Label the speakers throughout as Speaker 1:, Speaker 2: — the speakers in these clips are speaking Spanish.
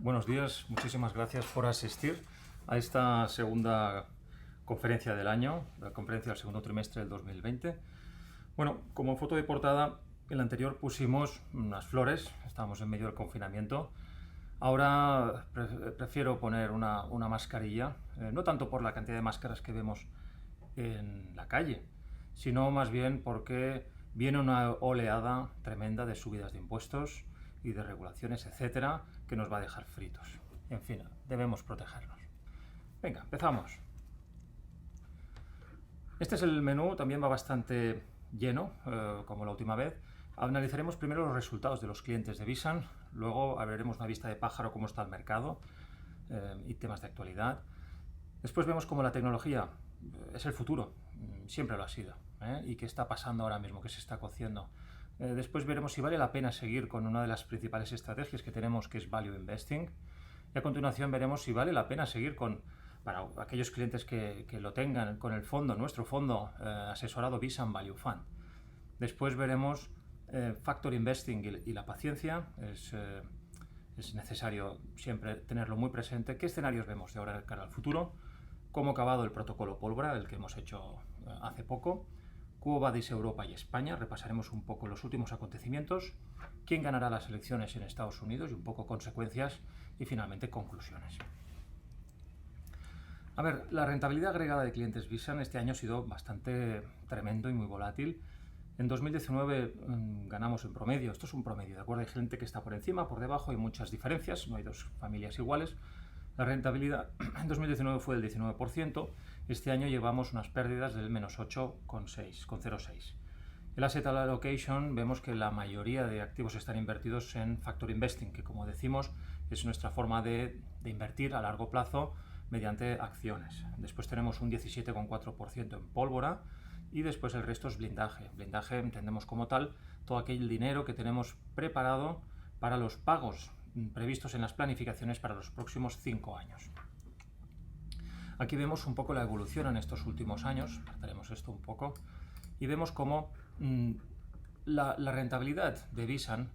Speaker 1: Buenos días, muchísimas gracias por asistir a esta segunda conferencia del año, la conferencia del segundo trimestre del 2020. Bueno, como foto de portada, en la anterior pusimos unas flores, estábamos en medio del confinamiento. Ahora prefiero poner una mascarilla, no tanto por la cantidad de máscaras que vemos en la calle, sino más bien porque viene una oleada tremenda de subidas de impuestos y de regulaciones, etcétera, que nos va a dejar fritos. En fin, debemos protegernos. Venga, empezamos. Este es el menú, también va bastante lleno, como la última vez. Analizaremos primero los resultados de los clientes de Visan, luego veremos una vista de pájaro cómo está el mercado y temas de actualidad. Después vemos cómo la tecnología es el futuro, siempre lo ha sido, y qué está pasando ahora mismo, qué se está cociendo. Después veremos si vale la pena seguir con una de las principales estrategias que tenemos, que es Value Investing. Y a continuación veremos si vale la pena seguir para aquellos clientes que lo tengan, con el fondo, nuestro fondo asesorado Visan Value Fund. Después veremos Factor Investing y la paciencia. Es necesario siempre tenerlo muy presente. ¿Qué escenarios vemos de ahora de cara al futuro? ¿Cómo ha acabado el protocolo pólvora, el que hemos hecho hace poco? Quo Vadis Europa y España, repasaremos un poco los últimos acontecimientos, quién ganará las elecciones en Estados Unidos y un poco consecuencias y finalmente conclusiones. A ver, la rentabilidad agregada de clientes Visan este año ha sido bastante tremendo y muy volátil. En 2019 ganamos en promedio, esto es un promedio, ¿de acuerdo? Hay gente que está por encima, por debajo, hay muchas diferencias, no hay dos familias iguales. La rentabilidad en 2019 fue del 19%, este año llevamos unas pérdidas del menos 8,06. El Asset Allocation vemos que la mayoría de activos están invertidos en Factor Investing, que como decimos es nuestra forma de invertir a largo plazo mediante acciones. Después tenemos un 17,4% en pólvora y después el resto es blindaje. Blindaje entendemos como tal todo aquel dinero que tenemos preparado para los pagos previstos en las planificaciones para los próximos 5 años. Aquí vemos un poco la evolución en estos últimos años, trataremos esto un poco, y vemos cómo la rentabilidad de Visan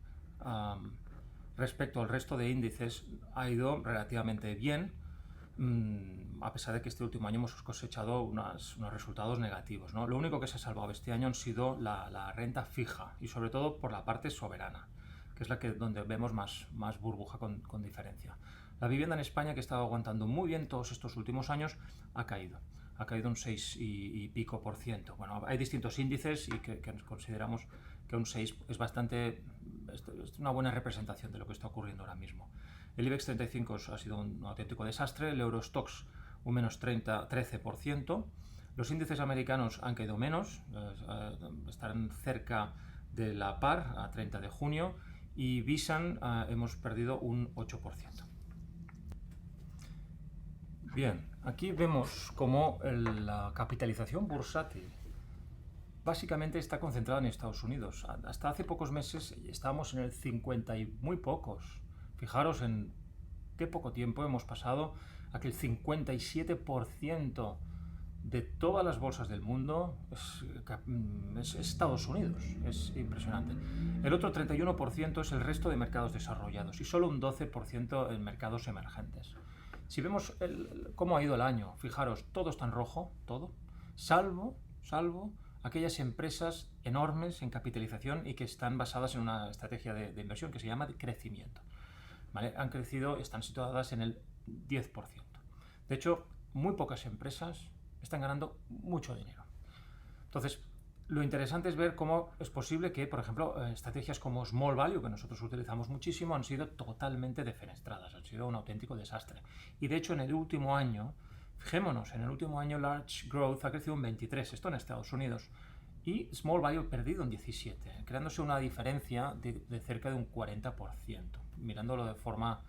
Speaker 1: respecto al resto de índices ha ido relativamente bien, a pesar de que este último año hemos cosechado unos resultados negativos, ¿no? Lo único que se ha salvado este año han sido la renta fija y sobre todo por la parte soberana, que es donde vemos más burbuja con diferencia. La vivienda en España, que estaba aguantando muy bien todos estos últimos años, ha caído un 6 y pico por ciento. Bueno, hay distintos índices y que consideramos que un 6 es una buena representación de lo que está ocurriendo ahora mismo. El IBEX 35 ha sido un auténtico desastre, el Eurostoxx un menos 13%. Los índices americanos han caído menos, están cerca de la par a 30 de junio y Visan hemos perdido un 8%. Bien, aquí vemos cómo la capitalización bursátil básicamente está concentrada en Estados Unidos. Hasta hace pocos meses estábamos en el 50 y muy pocos. Fijaros en qué poco tiempo hemos pasado a que el 57% de todas las bolsas del mundo es Estados Unidos. Es impresionante. El otro 31% es el resto de mercados desarrollados y solo un 12% en mercados emergentes. Si vemos cómo ha ido el año, fijaros, todo está en rojo, todo, salvo aquellas empresas enormes en capitalización y que están basadas en una estrategia de inversión que se llama de crecimiento. ¿Vale? Han crecido, están situadas en el 10%. De hecho, muy pocas empresas están ganando mucho dinero. Entonces, lo interesante es ver cómo es posible que, por ejemplo, estrategias como Small Value, que nosotros utilizamos muchísimo, han sido totalmente defenestradas, han sido un auténtico desastre. Y de hecho, en el último año, fijémonos, en el último año Large Growth ha crecido un 23%, esto en Estados Unidos, y Small Value ha perdido un 17%, creándose una diferencia de cerca de un 40%, mirándolo de forma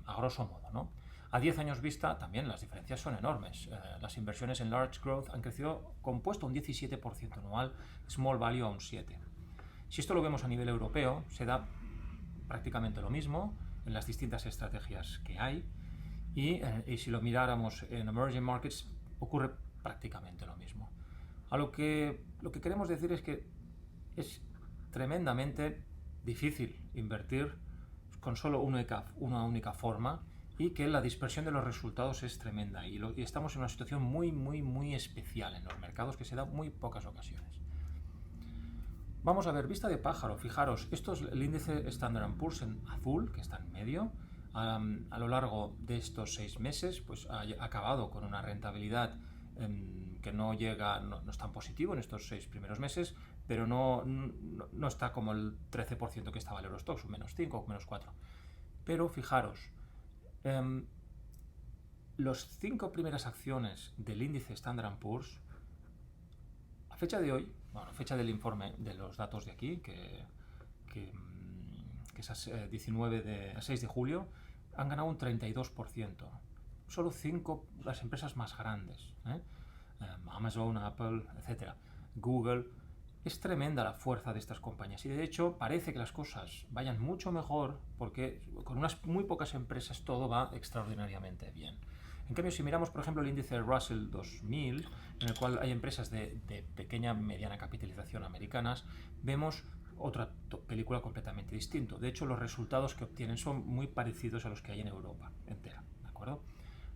Speaker 1: a grosso modo, ¿no? A 10 años vista también las diferencias son enormes. Las inversiones en Large Growth han crecido compuesto un 17% anual, Small Value a un 7%. Si esto lo vemos a nivel europeo, se da prácticamente lo mismo en las distintas estrategias que hay y si lo miráramos en Emerging Markets ocurre prácticamente lo mismo. Lo que queremos decir es que es tremendamente difícil invertir con solo una única forma y que la dispersión de los resultados es tremenda y estamos en una situación muy especial en los mercados que se da muy pocas ocasiones. Vamos a ver, vista de pájaro, fijaros, esto es el índice Standard & Poor's en azul, que está en medio. A lo largo de estos 6 meses, pues ha acabado con una rentabilidad que no es tan positivo en estos 6 primeros meses, pero no está como el 13% que estaba el Eurostoxx, un -5 o -4. Pero fijaros, los 5 primeras acciones del índice Standard & Poor's, a fecha de hoy, fecha del informe de los datos de aquí, que es 6 de julio, han ganado un 32%. Solo 5 las empresas más grandes, Amazon, Apple, etc. Google. Es tremenda la fuerza de estas compañías y de hecho parece que las cosas vayan mucho mejor porque con unas muy pocas empresas todo va extraordinariamente bien. En cambio, si miramos, por ejemplo, el índice Russell 2000, en el cual hay empresas de pequeña mediana capitalización americanas, vemos otra película completamente distinta. De hecho, los resultados que obtienen son muy parecidos a los que hay en Europa entera, ¿de acuerdo?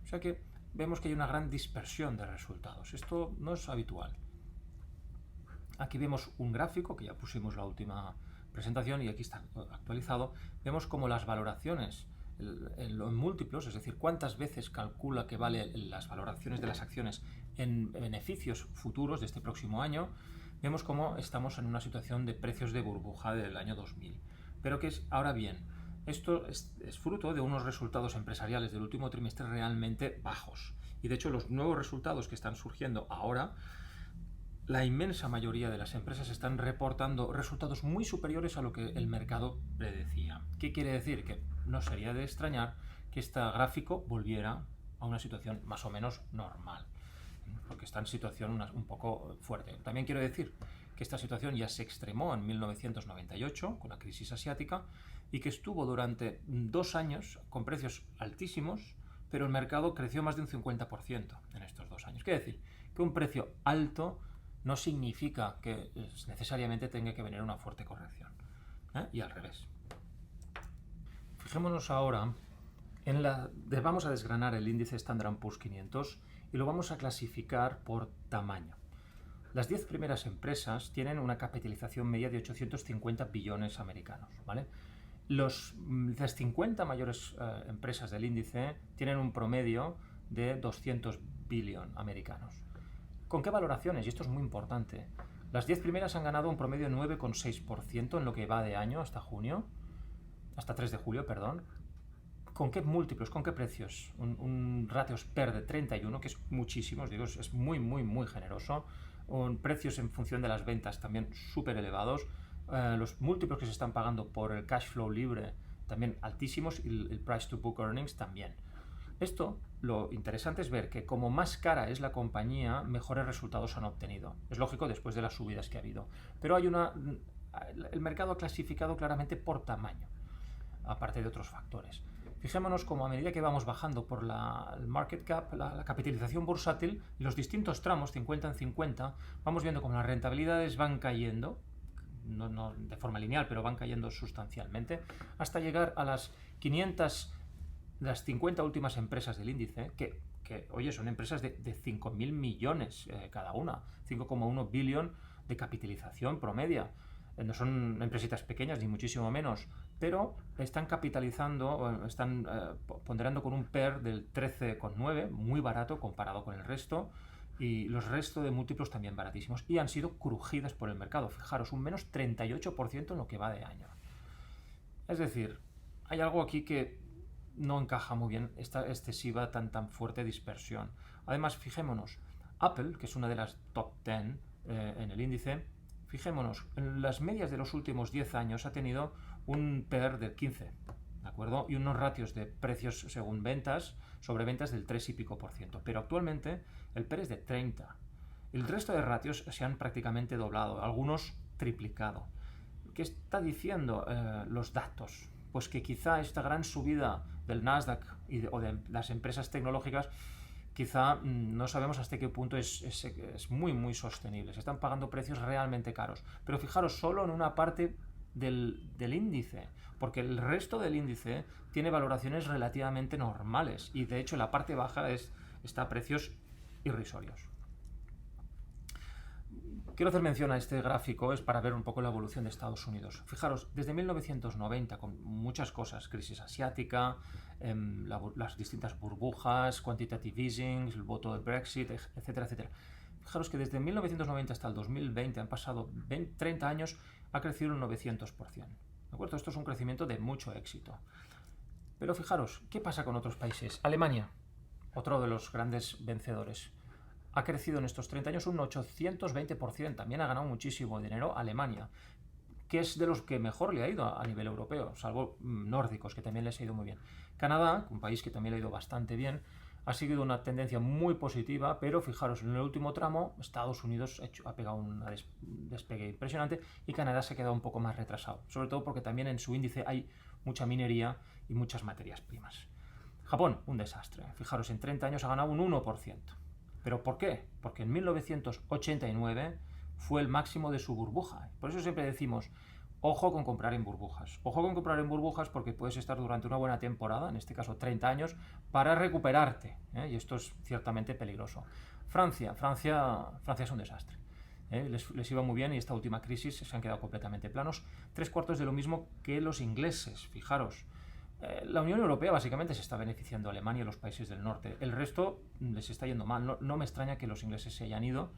Speaker 1: O sea que vemos que hay una gran dispersión de resultados. Esto no es habitual. Aquí vemos un gráfico que ya pusimos la última presentación y aquí está actualizado. Vemos como las valoraciones en los múltiplos, es decir, cuántas veces calcula que vale las valoraciones de las acciones en beneficios futuros de este próximo año, vemos cómo estamos en una situación de precios de burbuja del año 2000. Pero que es, ahora bien, esto es fruto de unos resultados empresariales del último trimestre realmente bajos. Y de hecho los nuevos resultados que están surgiendo ahora, la inmensa mayoría de las empresas están reportando resultados muy superiores a lo que el mercado predecía. ¿Qué quiere decir? Que no sería de extrañar que este gráfico volviera a una situación más o menos normal, porque está en situación un poco fuerte. También quiero decir que esta situación ya se extremó en 1998 con la crisis asiática y que estuvo durante 2 años con precios altísimos, pero el mercado creció más de un 50% en estos 2 años. Quiere decir que un precio alto no significa que necesariamente tenga que venir una fuerte corrección, y al revés. Fijémonos ahora vamos a desgranar el índice Standard & Poor's 500 y lo vamos a clasificar por tamaño. Las 10 primeras empresas tienen una capitalización media de 850 billones americanos, ¿vale? Las 50 mayores empresas del índice tienen un promedio de 200 billones americanos. ¿Con qué valoraciones? Y esto es muy importante. Las 10 primeras han ganado un promedio de 9,6% en lo que va de año hasta 3 de julio, perdón. ¿Con qué múltiplos? ¿Con qué precios? Un ratio PER de 31, que es muchísimo, digo, es muy generoso. Precios en función de las ventas también súper elevados. Los múltiplos que se están pagando por el cash flow libre también altísimos y el price to book earnings también. Esto, lo interesante es ver que como más cara es la compañía, mejores resultados han obtenido. Es lógico después de las subidas que ha habido. Pero el mercado ha clasificado claramente por tamaño, aparte de otros factores. Fijémonos como a medida que vamos bajando por el market cap, la capitalización bursátil y los distintos tramos, 50 en 50, vamos viendo como las rentabilidades van cayendo, no de forma lineal, pero van cayendo sustancialmente, hasta llegar a las 50 últimas empresas del índice, que oye, son empresas de 5.000 millones cada una, 5,1 billón de capitalización promedia. No son empresitas pequeñas, ni muchísimo menos, pero están capitalizando, están ponderando con un PER del 13,9, muy barato comparado con el resto, y los restos de múltiplos también baratísimos, y han sido crujidas por el mercado. Fijaros, un menos 38% en lo que va de año. Es decir, hay algo aquí que no encaja muy bien, esta excesiva, tan fuerte dispersión. Además, fijémonos, Apple, que es una de las top 10 en el índice, fijémonos, en las medias de los últimos 10 años ha tenido un PER del 15, ¿de acuerdo? Y unos ratios de precios según ventas, sobre ventas del 3 y pico por ciento. Pero actualmente el PER es de 30. El resto de ratios se han prácticamente doblado, algunos triplicado. ¿Qué está diciendo los datos? Pues que quizá esta gran subida del Nasdaq o de las empresas tecnológicas, quizá no sabemos hasta qué punto es muy sostenible. Se están pagando precios realmente caros. Pero fijaros, solo en una parte del índice, porque el resto del índice tiene valoraciones relativamente normales y de hecho la parte baja está a precios irrisorios. Quiero hacer mención a este gráfico, es para ver un poco la evolución de Estados Unidos. Fijaros, desde 1990, con muchas cosas, crisis asiática, las distintas burbujas, quantitative easing, el voto del Brexit, etcétera, etcétera. Fijaros que desde 1990 hasta el 2020 han pasado 30 años, ha crecido un 900%. ¿De acuerdo? Esto es un crecimiento de mucho éxito. Pero fijaros, ¿qué pasa con otros países? Alemania, otro de los grandes vencedores. Ha crecido en estos 30 años un 820%. También ha ganado muchísimo dinero Alemania, que es de los que mejor le ha ido a nivel europeo, salvo nórdicos, que también les ha ido muy bien. Canadá, un país que también le ha ido bastante bien, ha seguido una tendencia muy positiva, pero fijaros, en el último tramo Estados Unidos ha pegado un despegue impresionante y Canadá se ha quedado un poco más retrasado, sobre todo porque también en su índice hay mucha minería y muchas materias primas. Japón, un desastre. Fijaros, en 30 años ha ganado un 1%. ¿Pero por qué? Porque en 1989 fue el máximo de su burbuja. Por eso siempre decimos, ojo con comprar en burbujas. Ojo con comprar en burbujas porque puedes estar durante una buena temporada, en este caso 30 años, para recuperarte. Y esto es ciertamente peligroso. Francia es un desastre. Les iba muy bien y esta última crisis se han quedado completamente planos. 3/4 de lo mismo que los ingleses, fijaros. La Unión Europea básicamente se está beneficiando, Alemania y los países del norte. El resto les está yendo mal. No me extraña que los ingleses se hayan ido,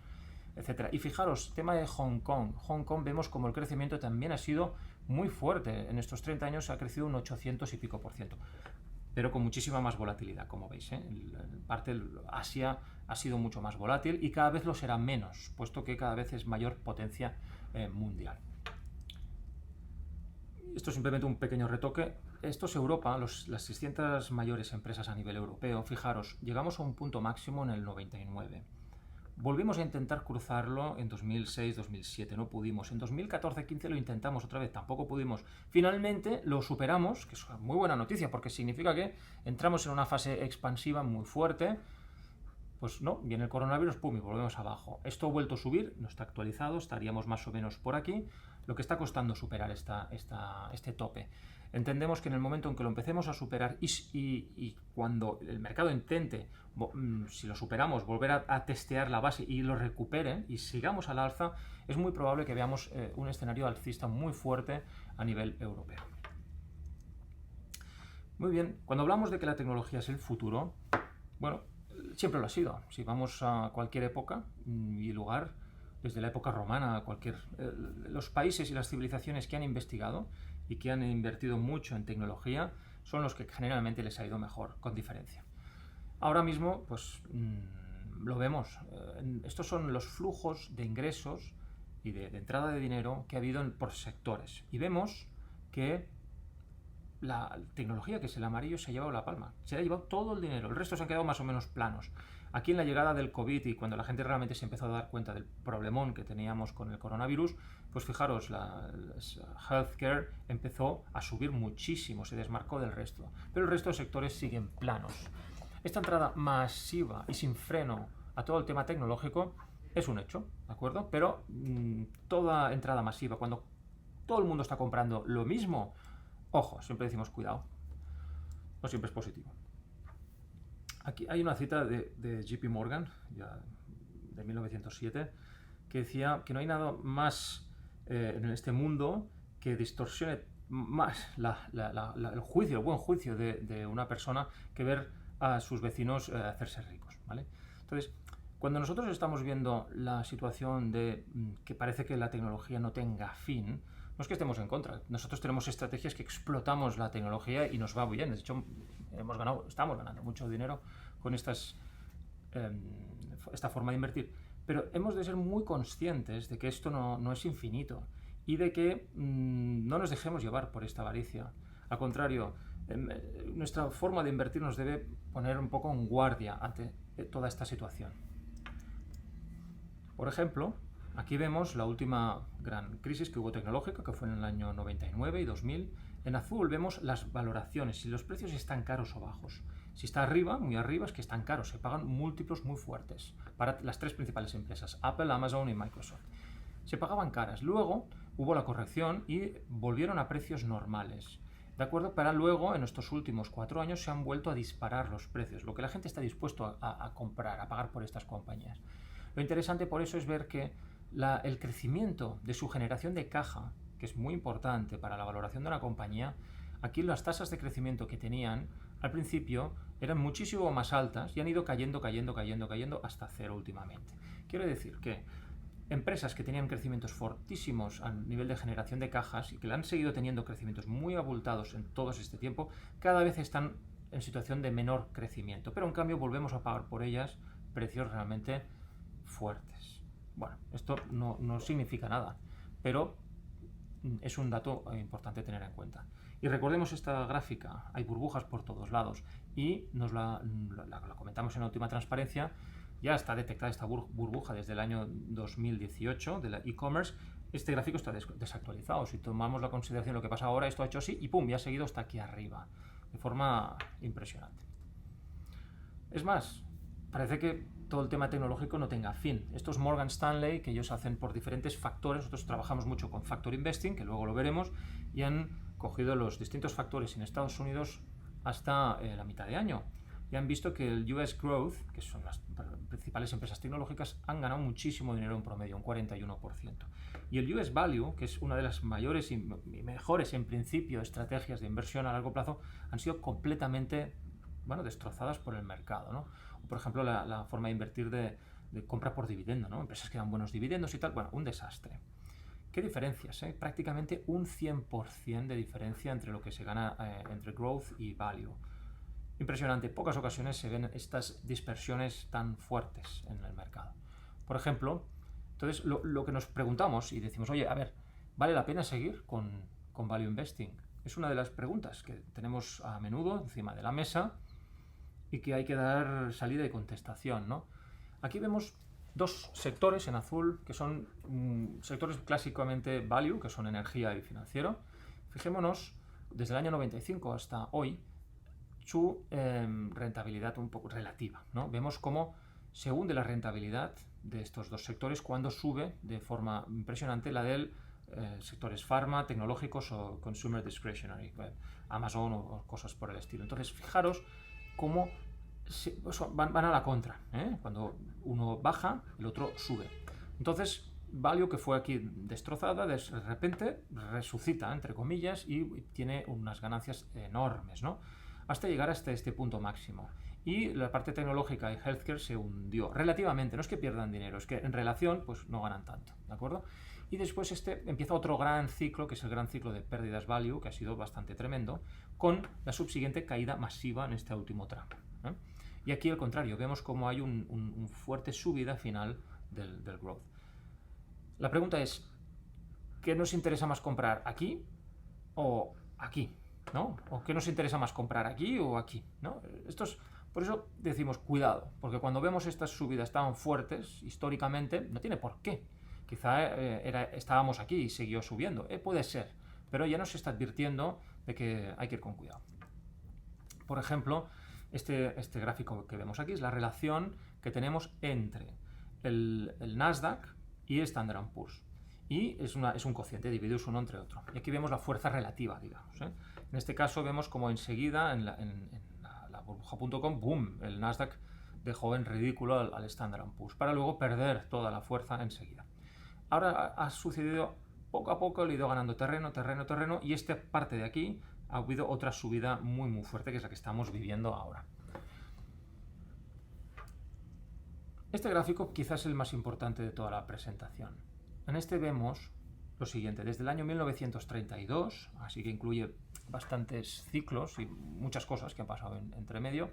Speaker 1: etcétera. Y fijaros, tema de Hong Kong. Hong Kong vemos como el crecimiento también ha sido muy fuerte. En estos 30 años ha crecido un 800 y pico %. Pero con muchísima más volatilidad, como veis. Parte de Asia ha sido mucho más volátil y cada vez lo será menos, puesto que cada vez es mayor potencia mundial. Esto es simplemente un pequeño retoque. Esto es Europa, las 600 mayores empresas a nivel europeo. Fijaros, llegamos a un punto máximo en el 99. Volvimos a intentar cruzarlo en 2006-2007, no pudimos. En 2014-15 lo intentamos otra vez, tampoco pudimos. Finalmente lo superamos, que es una muy buena noticia porque significa que entramos en una fase expansiva muy fuerte. Pues no, viene el coronavirus, pum, y volvemos abajo. Esto ha vuelto a subir, no está actualizado, estaríamos más o menos por aquí. Lo que está costando superar este tope. Entendemos que en el momento en que lo empecemos a superar y cuando el mercado intente, si lo superamos, volver a testear la base y lo recupere y sigamos al alza, es muy probable que veamos un escenario alcista muy fuerte a nivel europeo. Muy bien, cuando hablamos de que la tecnología es el futuro, bueno, siempre lo ha sido. Si vamos a cualquier época y lugar, desde la época romana, los países y las civilizaciones que han investigado y que han invertido mucho en tecnología son los que generalmente les ha ido mejor, con diferencia. Ahora mismo, pues lo vemos. Estos son los flujos de ingresos y de entrada de dinero que ha habido por sectores. Y vemos que la tecnología, que es el amarillo, se ha llevado la palma. Se ha llevado todo el dinero. El resto se han quedado más o menos planos. Aquí en la llegada del COVID y cuando la gente realmente se empezó a dar cuenta del problemón que teníamos con el coronavirus, pues fijaros, la healthcare empezó a subir muchísimo, se desmarcó del resto. Pero el resto de sectores siguen planos. Esta entrada masiva y sin freno a todo el tema tecnológico es un hecho, ¿de acuerdo? Pero toda entrada masiva, cuando todo el mundo está comprando lo mismo, ojo, siempre decimos cuidado, no siempre es positivo. Aquí hay una cita de JP Morgan, ya de 1907, que decía que no hay nada más en este mundo que distorsione más el buen juicio de una persona que ver a sus vecinos hacerse ricos, ¿vale? Entonces, cuando nosotros estamos viendo la situación de que parece que la tecnología no tenga fin, no es que estemos en contra. Nosotros tenemos estrategias que explotamos la tecnología y nos va bien. De hecho, estamos ganando mucho dinero con esta forma de invertir. Pero hemos de ser muy conscientes de que esto no es infinito y de que no nos dejemos llevar por esta avaricia. Al contrario, nuestra forma de invertir nos debe poner un poco en guardia ante toda esta situación. Por ejemplo, aquí vemos la última gran crisis que hubo tecnológica, que fue en el año 99 y 2000. En azul vemos las valoraciones, si los precios están caros o bajos. Si está arriba, muy arriba, es que están caros, se pagan múltiplos muy fuertes para las tres principales empresas, Apple, Amazon y Microsoft. Se pagaban caras. Luego hubo la corrección y volvieron a precios normales. ¿De acuerdo? Para luego, en estos últimos 4 años, se han vuelto a disparar los precios, lo que la gente está dispuesto a comprar, a pagar por estas compañías. Lo interesante por eso es ver que el crecimiento de su generación de caja, que es muy importante para la valoración de una compañía, aquí las tasas de crecimiento que tenían al principio eran muchísimo más altas y han ido cayendo hasta cero últimamente. Quiero decir que empresas que tenían crecimientos fortísimos a nivel de generación de cajas y que han seguido teniendo crecimientos muy abultados en todo este tiempo, cada vez están en situación de menor crecimiento, pero en cambio volvemos a pagar por ellas precios realmente fuertes. Bueno, esto no significa nada, pero es un dato importante tener en cuenta. Y recordemos esta gráfica, hay burbujas por todos lados y nos la comentamos en la última transparencia. Ya está detectada esta burbuja desde el año 2018 de la e-commerce. Este gráfico está desactualizado. Si tomamos la consideración de lo que pasa ahora, esto ha hecho así y ¡pum! Ya ha seguido hasta aquí arriba, de forma impresionante. Es más, parece que todo el tema tecnológico no tenga fin. Esto es Morgan Stanley, que ellos hacen por diferentes factores. Nosotros trabajamos mucho con Factor Investing, que luego lo veremos, y han cogido los distintos factores en Estados Unidos hasta la mitad de año. Y han visto que el US Growth, que son las principales empresas tecnológicas, han ganado muchísimo dinero en promedio, un 41%. Y el US Value, que es una de las mayores y mejores en principio estrategias de inversión a largo plazo, han sido completamente destrozadas por el mercado, ¿no? O, por ejemplo, la forma de invertir de compra por dividendo, ¿no? Empresas que dan buenos dividendos y tal, bueno, un desastre. ¿Qué diferencias? Prácticamente un 100% de diferencia entre lo que se gana entre growth y value. Impresionante, en pocas ocasiones se ven estas dispersiones tan fuertes en el mercado. Por ejemplo, entonces lo que nos preguntamos y decimos, oye, a ver, ¿vale la pena seguir con Value Investing? Es una de las preguntas que tenemos a menudo encima de la mesa y que hay que dar salida y contestación, ¿no? Aquí vemos dos sectores en azul que son sectores clásicamente value, que son energía y financiero. Fijémonos, desde el año 95 hasta hoy, su rentabilidad un poco relativa, ¿no? Vemos cómo se hunde la rentabilidad de estos dos sectores cuando sube de forma impresionante la del sectores pharma, tecnológicos o consumer discretionary, Amazon o cosas por el estilo. Entonces, fijaros cómo van a la contra, ¿eh? Cuando uno baja, el otro sube. Entonces, Value, que fue aquí destrozada, de repente resucita, entre comillas, y tiene unas ganancias enormes, ¿no? Hasta llegar hasta este punto máximo. Y la parte tecnológica y healthcare se hundió relativamente. No es que pierdan dinero, es que en relación pues no ganan tanto, ¿de acuerdo? Y después empieza otro gran ciclo, que es el gran ciclo de pérdidas value, que ha sido bastante tremendo, con la subsiguiente caída masiva en este último tramo, ¿eh? Y aquí al contrario, vemos como hay un fuerte subida final del growth. La pregunta es, ¿qué nos interesa más comprar, aquí o aquí? ¿No? ¿O qué nos interesa más comprar, aquí o aquí? ¿No? Por eso decimos cuidado, porque cuando vemos estas subidas tan fuertes, históricamente, no tiene por qué. Quizá estábamos aquí y siguió subiendo, puede ser, pero ya nos está advirtiendo de que hay que ir con cuidado. Por ejemplo, este gráfico que vemos aquí es la relación que tenemos entre el Nasdaq y Standard & Poor's. Y es un cociente, divididos uno entre otro. Y aquí vemos la fuerza relativa, digamos, ¿eh? En este caso vemos como enseguida en la burbuja.com, boom, el Nasdaq dejó en ridículo al Standard & Poor's, para luego perder toda la fuerza enseguida. Ahora ha sucedido poco a poco, le ha ido ganando terreno, y esta parte de aquí ha habido otra subida muy muy fuerte, que es la que estamos viviendo ahora. Este gráfico quizás es el más importante de toda la presentación. En este vemos lo siguiente, desde el año 1932, así que incluye bastantes ciclos y muchas cosas que han pasado entre medio.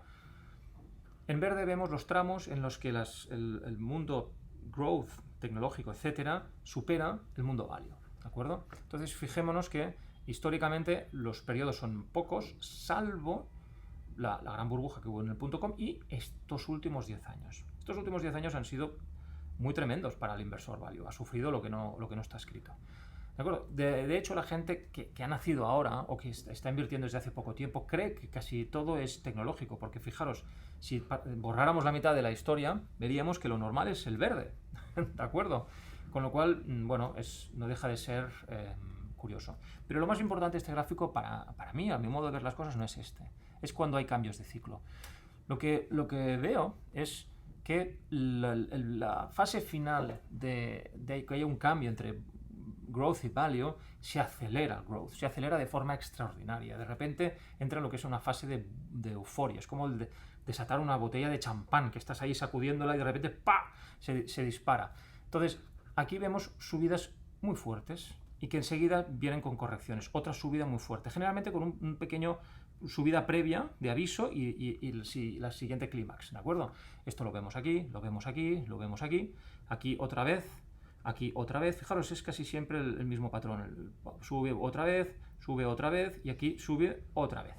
Speaker 1: En verde vemos los tramos en los que el mundo growth, tecnológico, etcétera, supera el mundo value, ¿de acuerdo? Entonces, fijémonos que históricamente los periodos son pocos, salvo la gran burbuja que hubo en el .com y estos últimos 10 años. Estos últimos 10 años han sido muy tremendos para el inversor value, ha sufrido lo que no está escrito. ¿De acuerdo? De hecho, la gente que ha nacido ahora o que está invirtiendo desde hace poco tiempo cree que casi todo es tecnológico, porque fijaros, si borráramos la mitad de la historia, veríamos que lo normal es el verde, ¿de acuerdo? Con lo cual, bueno, no deja de ser curioso. Pero lo más importante de este gráfico para mí, a mi modo de ver las cosas, no es este. Es cuando hay cambios de ciclo. Lo que veo es que la fase final de que haya un cambio entre growth y value, se acelera el growth, se acelera de forma extraordinaria. De repente entra en lo que es una fase de euforia. Es como el de desatar una botella de champán, que estás ahí sacudiéndola y de repente ¡pa! Se dispara. Entonces, aquí vemos subidas muy fuertes y que enseguida vienen con correcciones. Otra subida muy fuerte, generalmente con un pequeño subida previa de aviso y la siguiente clímax, ¿de acuerdo? Esto lo vemos aquí, lo vemos aquí, lo vemos aquí, aquí otra vez, fijaros, es casi siempre el mismo patrón, sube otra vez y aquí sube otra vez.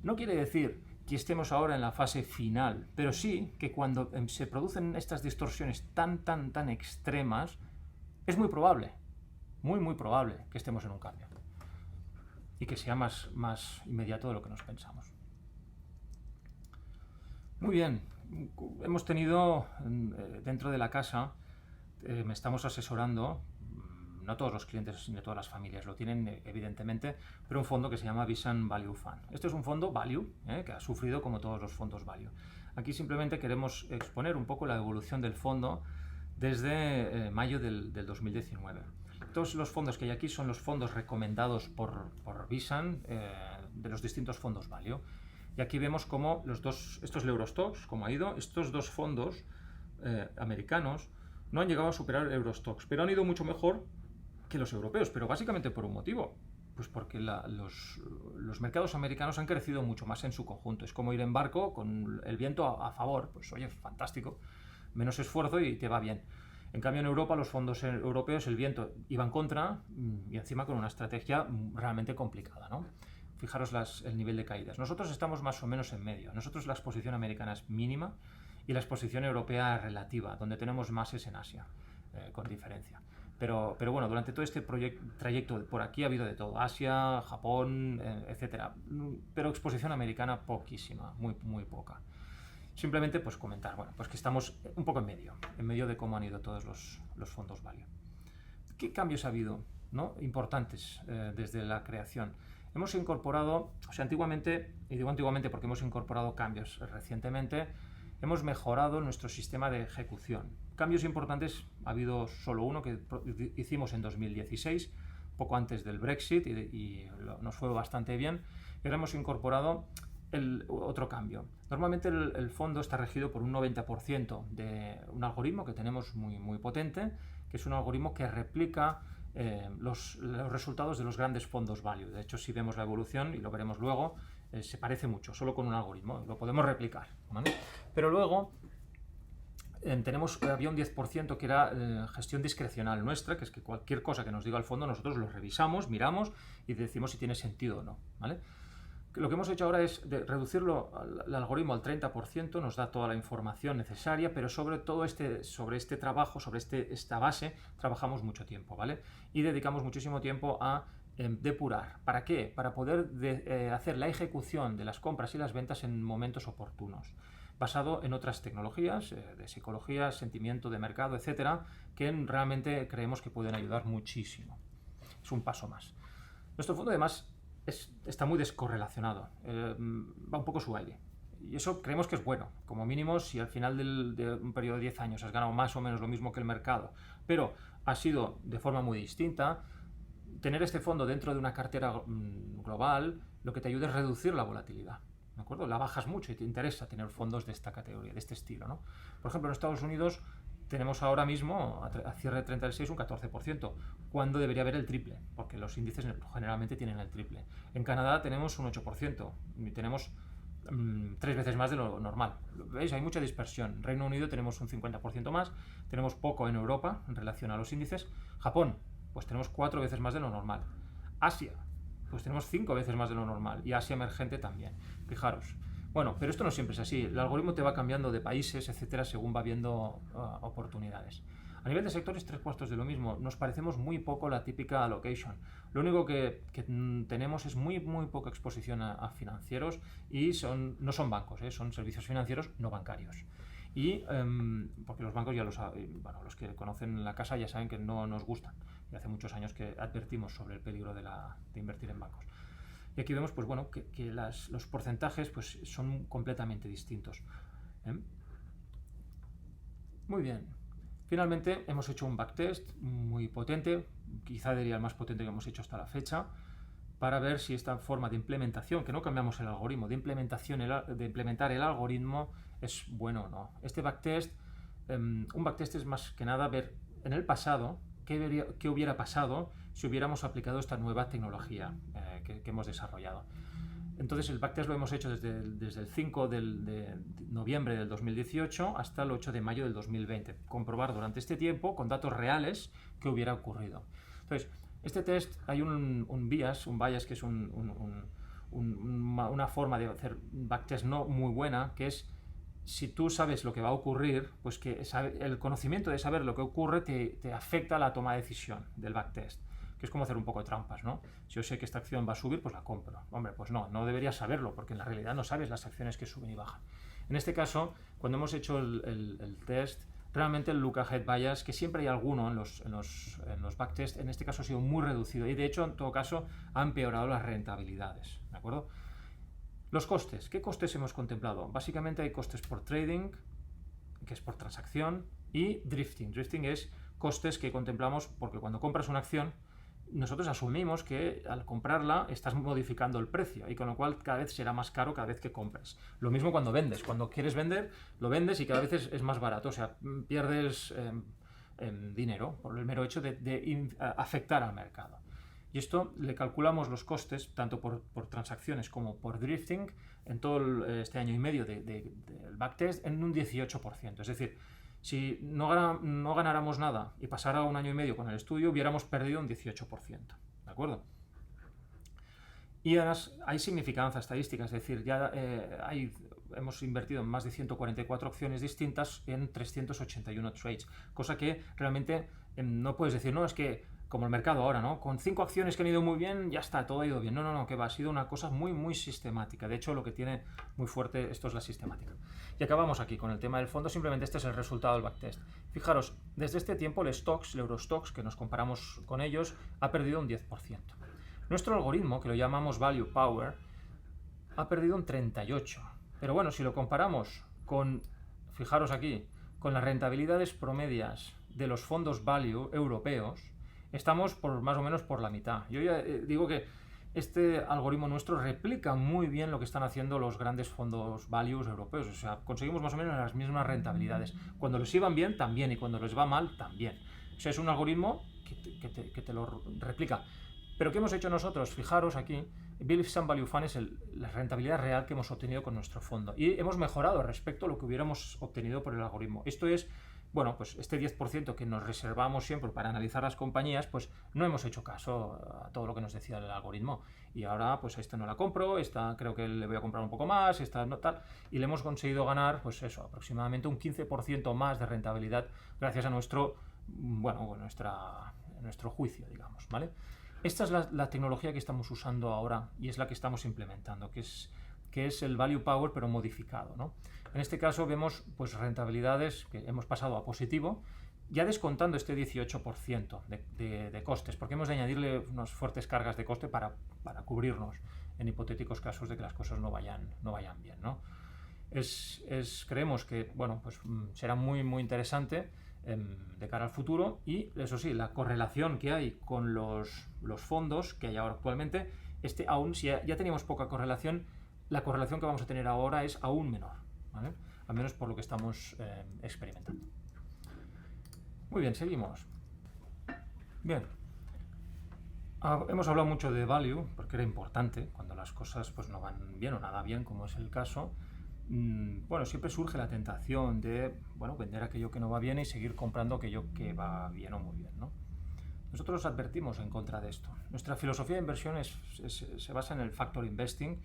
Speaker 1: No quiere decir que estemos ahora en la fase final, pero sí que cuando se producen estas distorsiones tan extremas, es muy probable, muy probable que estemos en un cambio y que sea más inmediato de lo que nos pensamos. Muy bien, hemos tenido dentro de la casa, me estamos asesorando, no todos los clientes ni todas las familias lo tienen evidentemente, pero un fondo que se llama Visan Value Fund. Este es un fondo value, que ha sufrido como todos los fondos value. Aquí simplemente queremos exponer un poco la evolución del fondo desde mayo del 2019. Todos los fondos que hay aquí son los fondos recomendados por Visan de los distintos fondos value. Y aquí vemos cómo esto es el Eurostoxx, cómo ha ido, estos dos fondos americanos no han llegado a superar el Eurostoxx, pero han ido mucho mejor que los europeos, pero básicamente por un motivo. Pues porque los mercados americanos han crecido mucho más en su conjunto. Es como ir en barco con el viento a favor. Pues oye, fantástico. Menos esfuerzo y te va bien. En cambio, en Europa, los fondos europeos, el viento iba en contra y encima con una estrategia realmente complicada, ¿no? Fijaros el nivel de caídas. Nosotros estamos más o menos en medio. Nosotros la exposición americana es mínima y la exposición europea es relativa, donde tenemos más es en Asia, con diferencia. Pero bueno, durante todo este trayecto por aquí ha habido de todo. Asia, Japón, etcétera. Pero exposición americana poquísima, muy poca. Simplemente pues comentar, bueno, pues que estamos un poco en medio de cómo han ido todos los fondos value. ¿Qué cambios ha habido, ¿no? Importantes desde la creación? Hemos incorporado, o sea, antiguamente, y digo antiguamente porque hemos incorporado cambios recientemente, hemos mejorado nuestro sistema de ejecución. Cambios importantes, ha habido solo uno que hicimos en 2016, poco antes del Brexit, y nos fue bastante bien, y ahora hemos incorporado otro cambio. Normalmente el fondo está regido por un 90% de un algoritmo que tenemos muy potente, que es un algoritmo que replica los resultados de los grandes fondos value. De hecho, si vemos la evolución, y lo veremos luego, se parece mucho, solo con un algoritmo, lo podemos replicar, ¿vale? Pero luego había un 10% que era gestión discrecional nuestra, que es que cualquier cosa que nos diga el fondo nosotros lo revisamos, miramos y decimos si tiene sentido o no, ¿vale? Lo que hemos hecho ahora es reducirlo al algoritmo al 30%, nos da toda la información necesaria, pero sobre todo sobre este trabajo, sobre esta base, trabajamos mucho tiempo, ¿vale? Y dedicamos muchísimo tiempo a depurar. ¿Para qué? Para poder hacer la ejecución de las compras y las ventas en momentos oportunos, basado en otras tecnologías de psicología, sentimiento de mercado, etcétera, que realmente creemos que pueden ayudar muchísimo. Es un paso más. Nuestro fondo, además, está muy descorrelacionado, va un poco su aire. Y eso creemos que es bueno. Como mínimo, si al final de un periodo de 10 años has ganado más o menos lo mismo que el mercado, pero ha sido de forma muy distinta, tener este fondo dentro de una cartera global lo que te ayuda es reducir la volatilidad. ¿De acuerdo? La bajas mucho y te interesa tener fondos de esta categoría, de este estilo, ¿no? Por ejemplo, en Estados Unidos tenemos ahora mismo, a cierre de 36, un 14%, cuando debería haber el triple, porque los índices generalmente tienen el triple. En Canadá tenemos un 8%, y tenemos 3 veces más de lo normal. ¿Veis? Hay mucha dispersión. En Reino Unido tenemos un 50% más, tenemos poco en Europa en relación a los índices. Japón, pues tenemos 4 veces más de lo normal. Asia, pues tenemos 5 veces más de lo normal, y Asia emergente también. Fijaros. Bueno, pero esto no siempre es así. El algoritmo te va cambiando de países, etcétera, según va viendo oportunidades. A nivel de sectores, 3/4 de lo mismo. Nos parecemos muy poco la típica allocation. Lo único que tenemos es muy poca exposición a financieros y no son bancos, son servicios financieros no bancarios. Y porque los bancos ya lo saben, bueno, los que conocen la casa ya saben que no nos gustan. Y hace muchos años que advertimos sobre el peligro de invertir en bancos. Y aquí vemos pues, bueno, que los porcentajes pues, son completamente distintos. Muy bien. Finalmente hemos hecho un backtest muy potente, quizá diría el más potente que hemos hecho hasta la fecha, para ver si esta forma de implementación, que no cambiamos el algoritmo, de implementar el algoritmo es bueno o no. Este backtest, un backtest es más que nada ver en el pasado qué hubiera pasado si hubiéramos aplicado esta nueva tecnología que hemos desarrollado. Entonces el backtest lo hemos hecho desde el 5 de noviembre del 2018 hasta el 8 de mayo del 2020. Comprobar durante este tiempo, con datos reales, qué hubiera ocurrido. Entonces, este test hay un bias que es una forma de hacer backtest no muy buena, que es si tú sabes lo que va a ocurrir, pues que el conocimiento de saber lo que ocurre te afecta a la toma de decisión del backtest. Que es como hacer un poco de trampas, ¿no? Si yo sé que esta acción va a subir, pues la compro. Hombre, pues no deberías saberlo, porque en la realidad no sabes las acciones que suben y bajan. En este caso, cuando hemos hecho el test, realmente el look ahead bias, que siempre hay alguno en los backtests, en este caso ha sido muy reducido y de hecho, en todo caso, ha empeorado las rentabilidades, ¿de acuerdo? Los costes. ¿Qué costes hemos contemplado? Básicamente hay costes por trading, que es por transacción, y drifting. Drifting es costes que contemplamos porque cuando compras una acción, nosotros asumimos que al comprarla estás modificando el precio y con lo cual cada vez será más caro cada vez que compres. Lo mismo cuando vendes. Cuando quieres vender, lo vendes y cada vez es más barato. O sea, pierdes dinero por el mero hecho de afectar al mercado. Y esto le calculamos los costes tanto por transacciones como por drifting en todo este año y medio del backtest en un 18%. Es decir, si no ganáramos nada y pasara un año y medio con el estudio, hubiéramos perdido un 18%. ¿De acuerdo? Y además hay significancia estadística, es decir, ya hemos invertido en más de 144 acciones distintas en 381 trades, cosa que realmente no puedes decir, no, es que como el mercado ahora, ¿no? Con 5 acciones que han ido muy bien, ya está, todo ha ido bien. No, que va, ha sido una cosa muy, muy sistemática. De hecho, lo que tiene muy fuerte esto es la sistemática. Y acabamos aquí con el tema del fondo, simplemente este es el resultado del backtest. Fijaros, desde este tiempo el Eurostoxx, que nos comparamos con ellos, ha perdido un 10%. Nuestro algoritmo, que lo llamamos Value Power, ha perdido un 38%. Pero bueno, si lo comparamos con, fijaros aquí, con las rentabilidades promedias de los fondos Value europeos, estamos más o menos por la mitad. Yo ya digo que este algoritmo nuestro replica muy bien lo que están haciendo los grandes fondos values europeos. O sea, conseguimos más o menos las mismas rentabilidades. Cuando les iban bien, también. Y cuando les va mal, también. O sea, es un algoritmo que te lo replica. Pero ¿qué hemos hecho nosotros? Fijaros aquí, Beliefs and Value Fund es la rentabilidad real que hemos obtenido con nuestro fondo. Y hemos mejorado respecto a lo que hubiéramos obtenido por el algoritmo. Esto es, bueno, pues este 10% que nos reservamos siempre para analizar las compañías, pues no hemos hecho caso a todo lo que nos decía el algoritmo. Y ahora, pues esta no la compro, esta creo que le voy a comprar un poco más, esta no tal. Y le hemos conseguido ganar, pues eso, aproximadamente un 15% más de rentabilidad gracias a nuestro juicio, digamos, ¿vale? Esta es la tecnología que estamos usando ahora y es la que estamos implementando, que es el Value Power pero modificado, ¿no? En este caso vemos pues rentabilidades que hemos pasado a positivo, ya descontando este 18% de costes, porque hemos de añadirle unas fuertes cargas de coste para cubrirnos en hipotéticos casos de que las cosas no vayan bien, ¿no? Creemos que bueno, pues será muy, muy interesante de cara al futuro y eso sí, la correlación que hay con los fondos que hay ahora actualmente, aún si ya teníamos poca correlación, la correlación que vamos a tener ahora es aún menor, ¿vale? Al menos por lo que estamos experimentando. Muy bien, seguimos. Bien. Hemos hablado mucho de value porque era importante cuando las cosas pues no van bien o nada bien, como es el caso. Bueno, siempre surge la tentación de vender aquello que no va bien y seguir comprando aquello que va bien o muy bien, ¿no? Nosotros advertimos en contra de esto. Nuestra filosofía de inversión se basa en el factor investing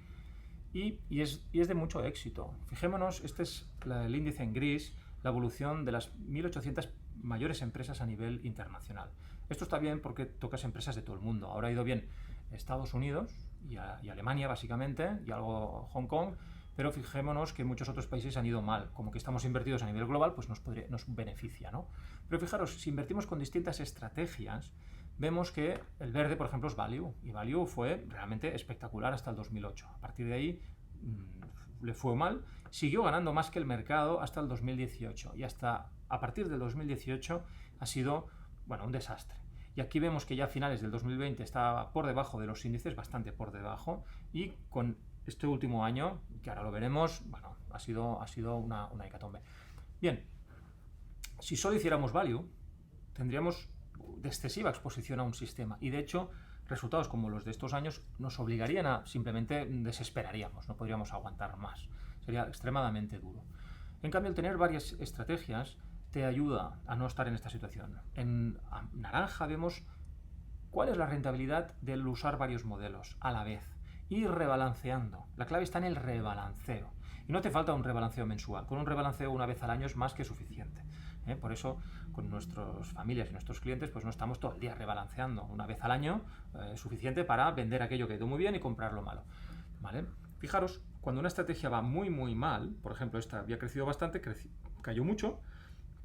Speaker 1: y es de mucho éxito. Fijémonos, este es el índice en gris, la evolución de las 1.800 mayores empresas a nivel internacional. Esto está bien porque tocas empresas de todo el mundo. Ahora ha ido bien Estados Unidos y Alemania básicamente y algo Hong Kong, pero fijémonos que muchos otros países han ido mal. Como que estamos invertidos a nivel global, pues nos beneficia, ¿no? Pero fijaros, si invertimos con distintas estrategias, vemos que el verde, por ejemplo, es Value, y Value fue realmente espectacular hasta el 2008. A partir de ahí le fue mal, siguió ganando más que el mercado hasta el 2018, y hasta a partir del 2018 ha sido, bueno, un desastre. Y aquí vemos que ya a finales del 2020 estaba por debajo de los índices, bastante por debajo, y con este último año, que ahora lo veremos, bueno, ha sido una hecatombe. Bien, si solo hiciéramos Value, tendríamos de excesiva exposición a un sistema, y de hecho resultados como los de estos años nos obligarían a simplemente desesperaríamos, no podríamos aguantar más, sería extremadamente duro. En cambio, el tener varias estrategias te ayuda a no estar en esta situación. En naranja vemos cuál es la rentabilidad del usar varios modelos a la vez, ir rebalanceando. La clave está en el rebalanceo, y no te falta un rebalanceo mensual, con un rebalanceo una vez al año es más que suficiente. Por eso con nuestras familias y nuestros clientes pues no estamos todo el día rebalanceando. Una vez al año es suficiente para vender aquello que ha ido muy bien y comprar lo malo, ¿vale? Fijaros, cuando una estrategia va muy mal, por ejemplo esta había crecido bastante, cayó mucho,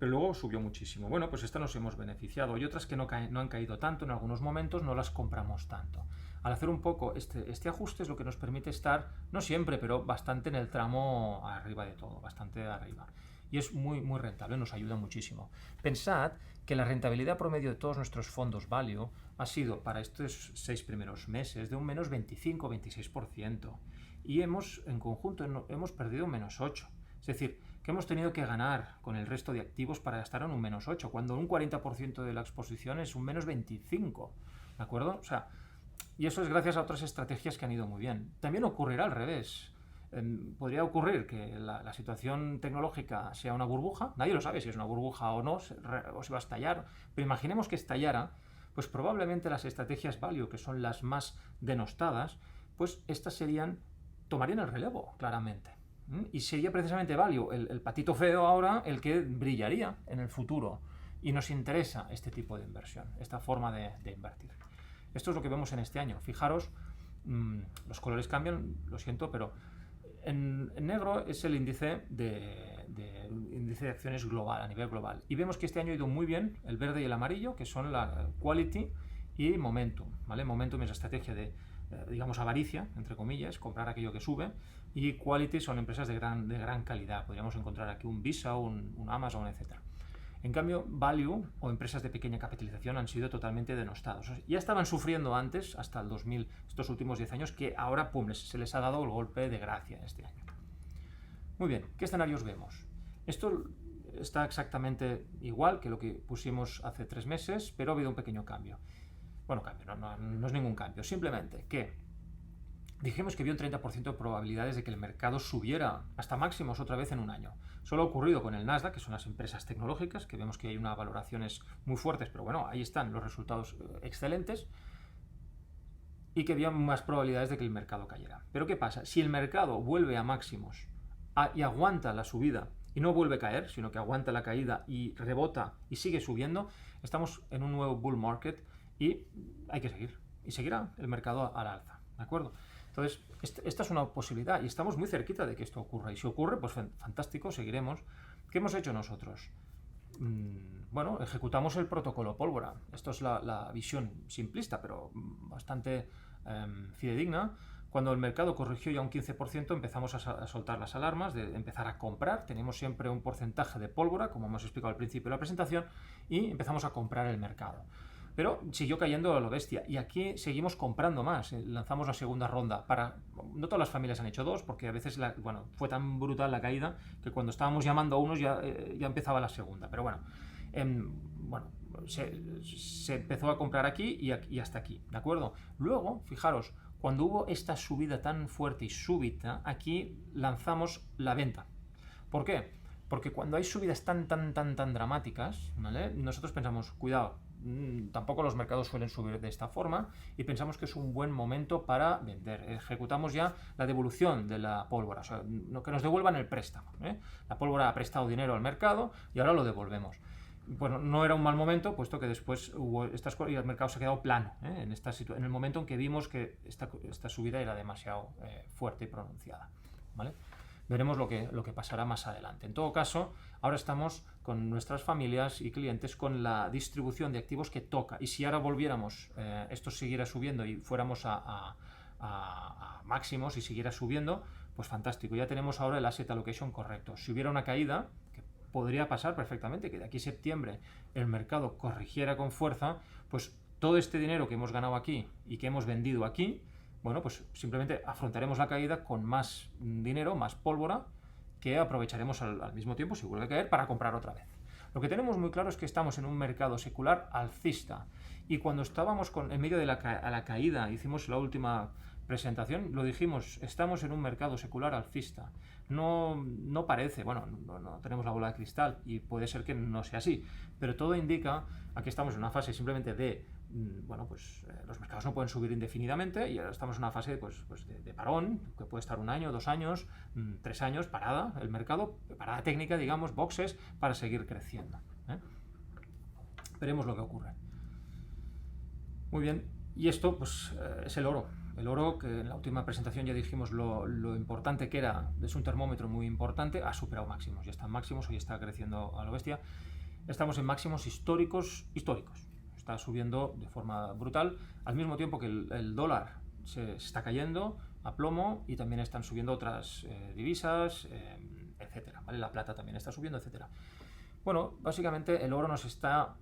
Speaker 1: pero luego subió muchísimo. Bueno, pues esta nos hemos beneficiado, y otras que no han caído tanto, en algunos momentos no las compramos tanto. Al hacer un poco este ajuste es lo que nos permite estar, no siempre, pero bastante en el tramo arriba de todo, bastante arriba. Y es muy rentable, nos ayuda muchísimo. Pensad que la rentabilidad promedio de todos nuestros fondos Value ha sido para estos 6 primeros meses de un menos 25-26%. Y en conjunto hemos perdido un menos 8%. Es decir, que hemos tenido que ganar con el resto de activos para estar en un menos 8, cuando un 40% de la exposición es un menos 25, ¿de acuerdo? O sea, y eso es gracias a otras estrategias que han ido muy bien. También ocurrirá al revés. Podría ocurrir que la situación tecnológica sea una burbuja, nadie lo sabe si es una burbuja o no, o si va a estallar, pero imaginemos que estallara, pues probablemente las estrategias Value, que son las más denostadas, pues estas tomarían el relevo, claramente. Y sería precisamente Value, el patito feo ahora, el que brillaría en el futuro. Y nos interesa este tipo de inversión, esta forma de invertir. Esto es lo que vemos en este año. Fijaros, los colores cambian, lo siento, pero en negro es el índice de acciones global, a nivel global. Y vemos que este año ha ido muy bien el verde y el amarillo, que son la Quality y Momentum, ¿vale? Momentum es la estrategia de, digamos, avaricia, entre comillas, comprar aquello que sube, y Quality son empresas de gran calidad. Podríamos encontrar aquí un Visa, un Amazon, etc. En cambio, Value o empresas de pequeña capitalización han sido totalmente denostados. Ya estaban sufriendo antes, hasta el 2000, estos últimos 10 años, que ahora se les ha dado el golpe de gracia este año. Muy bien, ¿qué escenarios vemos? Esto está exactamente igual que lo que pusimos hace 3 meses, pero ha habido un pequeño cambio. Bueno, no es ningún cambio, simplemente que dijimos que había un 30% de probabilidades de que el mercado subiera hasta máximos otra vez en un año. Solo ha ocurrido con el Nasdaq, que son las empresas tecnológicas, que vemos que hay unas valoraciones muy fuertes, pero bueno, ahí están los resultados excelentes, y que había más probabilidades de que el mercado cayera. Pero ¿qué pasa? Si el mercado vuelve a máximos y aguanta la subida y no vuelve a caer, sino que aguanta la caída y rebota y sigue subiendo, estamos en un nuevo bull market y hay que seguir. Y seguirá el mercado al alza, ¿de acuerdo? Entonces, esta es una posibilidad y estamos muy cerquita de que esto ocurra. Y si ocurre, pues fantástico, seguiremos. ¿Qué hemos hecho nosotros? Bueno, ejecutamos el protocolo pólvora. Esto es la visión simplista, pero bastante fidedigna. Cuando el mercado corrigió ya un 15%, empezamos a soltar las alarmas, de empezar a comprar. Tenemos siempre un porcentaje de pólvora, como hemos explicado al principio de la presentación, y empezamos a comprar el mercado. Pero siguió cayendo a lo bestia, y aquí seguimos comprando más. Lanzamos la segunda ronda. No todas las familias han hecho dos, porque a veces fue tan brutal la caída que cuando estábamos llamando a unos ya empezaba la segunda. Pero se empezó a comprar aquí y hasta aquí, ¿de acuerdo? Luego, fijaros, cuando hubo esta subida tan fuerte y súbita, aquí lanzamos la venta. ¿Por qué? Porque cuando hay subidas tan dramáticas, ¿vale? Nosotros pensamos, cuidado, tampoco los mercados suelen subir de esta forma, y pensamos que es un buen momento para vender. Ejecutamos ya la devolución de la pólvora, o sea, que nos devuelvan el préstamo, ¿eh? La pólvora ha prestado dinero al mercado y ahora lo devolvemos. Bueno, no era un mal momento, puesto que después hubo estas cosas y el mercado se ha quedado plano, ¿eh? En el momento en que vimos que esta subida era demasiado fuerte y pronunciada, ¿vale? veremos lo que pasará más adelante. En todo caso, ahora estamos con nuestras familias y clientes con la distribución de activos que toca. Y si ahora volviéramos, esto siguiera subiendo y fuéramos a máximos y siguiera subiendo, pues fantástico. Ya tenemos ahora el asset allocation correcto. Si hubiera una caída, que podría pasar perfectamente, que de aquí a septiembre el mercado corrigiera con fuerza, pues todo este dinero que hemos ganado aquí y que hemos vendido aquí, bueno, pues simplemente afrontaremos la caída con más dinero, más pólvora, que aprovecharemos al mismo tiempo, si vuelve a caer, para comprar otra vez. Lo que tenemos muy claro es que estamos en un mercado secular alcista, y cuando estábamos en medio de la caída, hicimos la última presentación, lo dijimos, estamos en un mercado secular alcista. No parece, bueno, no tenemos la bola de cristal y puede ser que no sea así, pero todo indica a que estamos en una fase simplemente de, bueno, pues los mercados no pueden subir indefinidamente y ahora estamos en una fase pues de parón, que puede estar 1 año, 2 años, 3 años, parada el mercado, parada técnica, digamos, boxes, para seguir creciendo. Veremos lo que ocurre. Muy bien, y esto pues es el oro. El oro, que en la última presentación ya dijimos lo importante que era, es un termómetro muy importante, ha superado máximos, ya está en máximos, hoy está creciendo a lo bestia. Estamos en máximos históricos. Está subiendo de forma brutal, al mismo tiempo que el dólar se está cayendo a plomo y también están subiendo otras divisas, etcétera, ¿vale? La plata también está subiendo, etcétera. Bueno, básicamente el oro nos está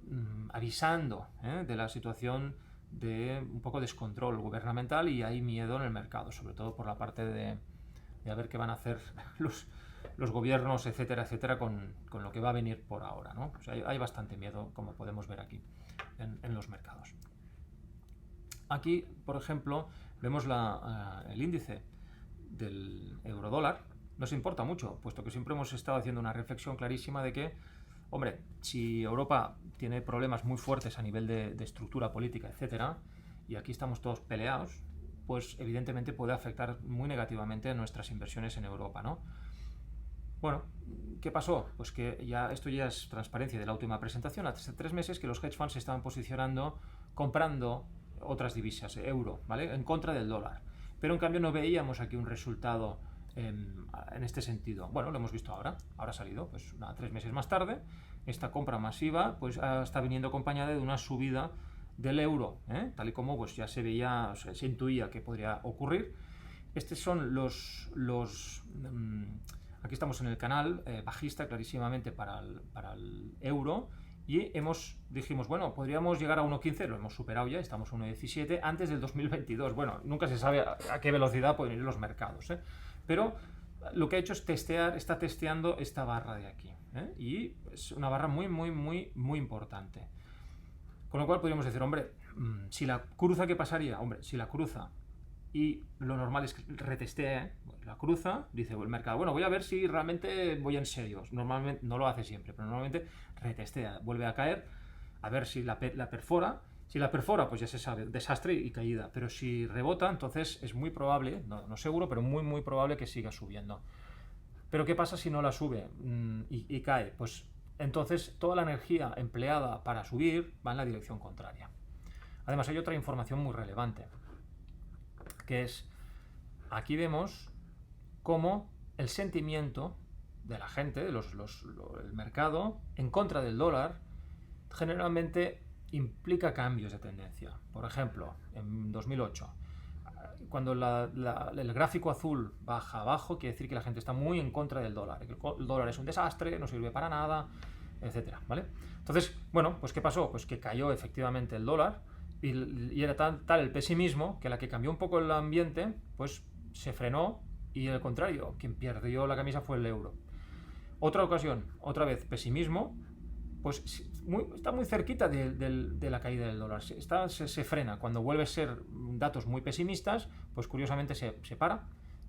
Speaker 1: avisando de la situación de un poco descontrol gubernamental, y hay miedo en el mercado, sobre todo por la parte de a ver qué van a hacer los gobiernos, etcétera, etcétera, con lo que va a venir por ahora, ¿no? Pues hay bastante miedo, como podemos ver aquí en los mercados. Aquí, por ejemplo, vemos el índice del eurodólar. Nos importa mucho, puesto que siempre hemos estado haciendo una reflexión clarísima de que, hombre, si Europa tiene problemas muy fuertes a nivel de estructura política, etcétera, y aquí estamos todos peleados, pues evidentemente puede afectar muy negativamente a nuestras inversiones en Europa, ¿no? Bueno, ¿qué pasó? Pues que esto ya es transparencia de la última presentación. Hace 3 meses que los hedge funds se estaban posicionando comprando otras divisas, euro, ¿vale? En contra del dólar. Pero en cambio no veíamos aquí un resultado en este sentido. Bueno, lo hemos visto ahora. Ahora ha salido, pues 3 meses más tarde. Esta compra masiva pues está viniendo acompañada de una subida del euro, tal y como pues ya se veía, o sea, se intuía que podría ocurrir. Estos son aquí estamos en el canal bajista clarísimamente para el euro, y dijimos, bueno, podríamos llegar a 1.15, lo hemos superado ya, estamos a 1.17 antes del 2022. Bueno, nunca se sabe a qué velocidad pueden ir los mercados, pero lo que ha hecho es está testeando esta barra de aquí, y es una barra muy, muy, muy, muy importante. Con lo cual podríamos decir, hombre, si la cruza, ¿qué pasaría? Hombre, si la cruza y lo normal es que retestee, la cruza, dice el mercado, bueno, voy a ver si realmente voy en serio. Normalmente no lo hace siempre, pero normalmente retestea, vuelve a caer, a ver si la perfora. Si la perfora, pues ya se sabe, desastre y caída. Pero si rebota, entonces es muy probable, no seguro, pero muy, muy probable que siga subiendo. Pero ¿qué pasa si no la sube y cae? Pues entonces toda la energía empleada para subir va en la dirección contraria. Además hay otra información muy relevante, que es, aquí vemos cómo el sentimiento de la gente, el mercado, en contra del dólar, generalmente implica cambios de tendencia. Por ejemplo, en 2008, cuando el gráfico azul baja abajo, quiere decir que la gente está muy en contra del dólar, que el dólar es un desastre, no sirve para nada, etcétera, ¿vale? Entonces, bueno, pues ¿qué pasó? Pues que cayó efectivamente el dólar, y era tal el pesimismo que la que cambió un poco el ambiente, pues se frenó, y al contrario, quien perdió la camisa fue el euro. Otra ocasión, otra vez pesimismo, pues está muy cerquita de la caída del dólar. Se frena. Cuando vuelve a ser datos muy pesimistas, pues curiosamente se para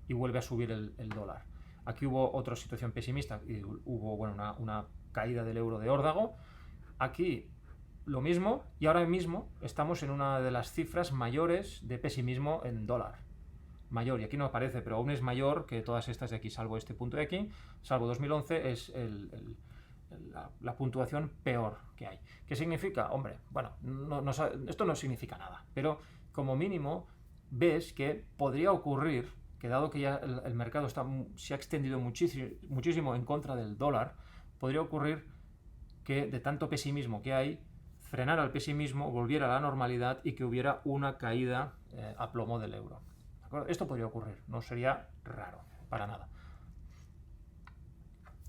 Speaker 1: y vuelve a subir el dólar. Aquí hubo otra situación pesimista y hubo una caída del euro de órdago. Aquí lo mismo, y ahora mismo estamos en una de las cifras mayores de pesimismo en dólar. Mayor, y aquí no aparece, pero aún es mayor que todas estas de aquí, salvo este punto de aquí, salvo 2011, es la puntuación peor que hay. ¿Qué significa? Hombre, bueno, esto no significa nada, pero como mínimo ves que podría ocurrir que dado que ya el mercado se ha extendido muchísimo en contra del dólar, podría ocurrir que de tanto pesimismo que hay, frenara el pesimismo, volviera a la normalidad y que hubiera una caída a plomo del euro. ¿De acuerdo? Esto podría ocurrir, no sería raro, para nada.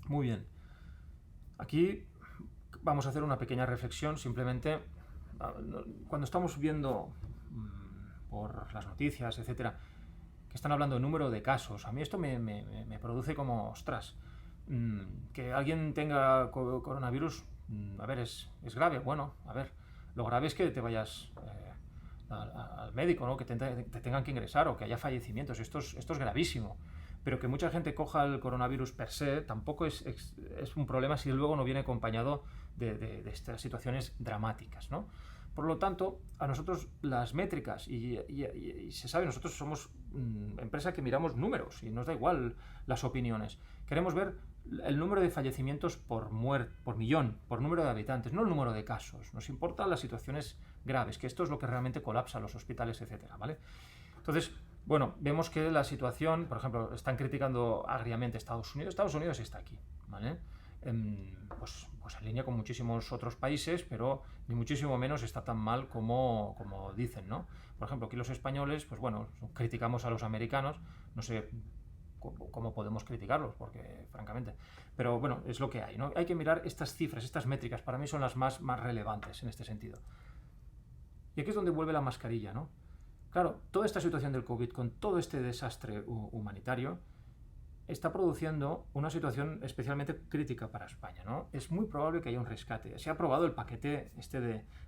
Speaker 1: Muy bien. Aquí vamos a hacer una pequeña reflexión, simplemente cuando estamos viendo por las noticias, etcétera, que están hablando de número de casos, a mí esto me produce como, ostras, que alguien tenga coronavirus, a ver, es grave, bueno, a ver, lo grave es que te vayas al médico, ¿no? Que te tengan que ingresar o que haya fallecimientos, esto es gravísimo. Pero que mucha gente coja el coronavirus per se tampoco es un problema si luego no viene acompañado de estas situaciones dramáticas, ¿no? Por lo tanto, a nosotros las métricas, y se sabe, nosotros somos empresa que miramos números y nos da igual las opiniones. Queremos ver el número de fallecimientos por millón, por número de habitantes, no el número de casos. Nos importan las situaciones graves, que esto es lo que realmente colapsa los hospitales, etcétera, ¿vale? Entonces, bueno, vemos que la situación, por ejemplo, están criticando agriamente Estados Unidos. Estados Unidos está aquí, ¿vale? Pues en línea con muchísimos otros países, pero ni muchísimo menos está tan mal como dicen, ¿no? Por ejemplo, aquí los españoles, pues bueno, criticamos a los americanos, no sé cómo podemos criticarlos, porque francamente, pero bueno, es lo que hay, ¿no? Hay que mirar estas cifras, estas métricas, para mí son las más relevantes en este sentido. Y aquí es donde vuelve la mascarilla, ¿no? Claro, toda esta situación del COVID, con todo este desastre humanitario, está produciendo una situación especialmente crítica para España, ¿no? Es muy probable que haya un rescate. Se ha aprobado el paquete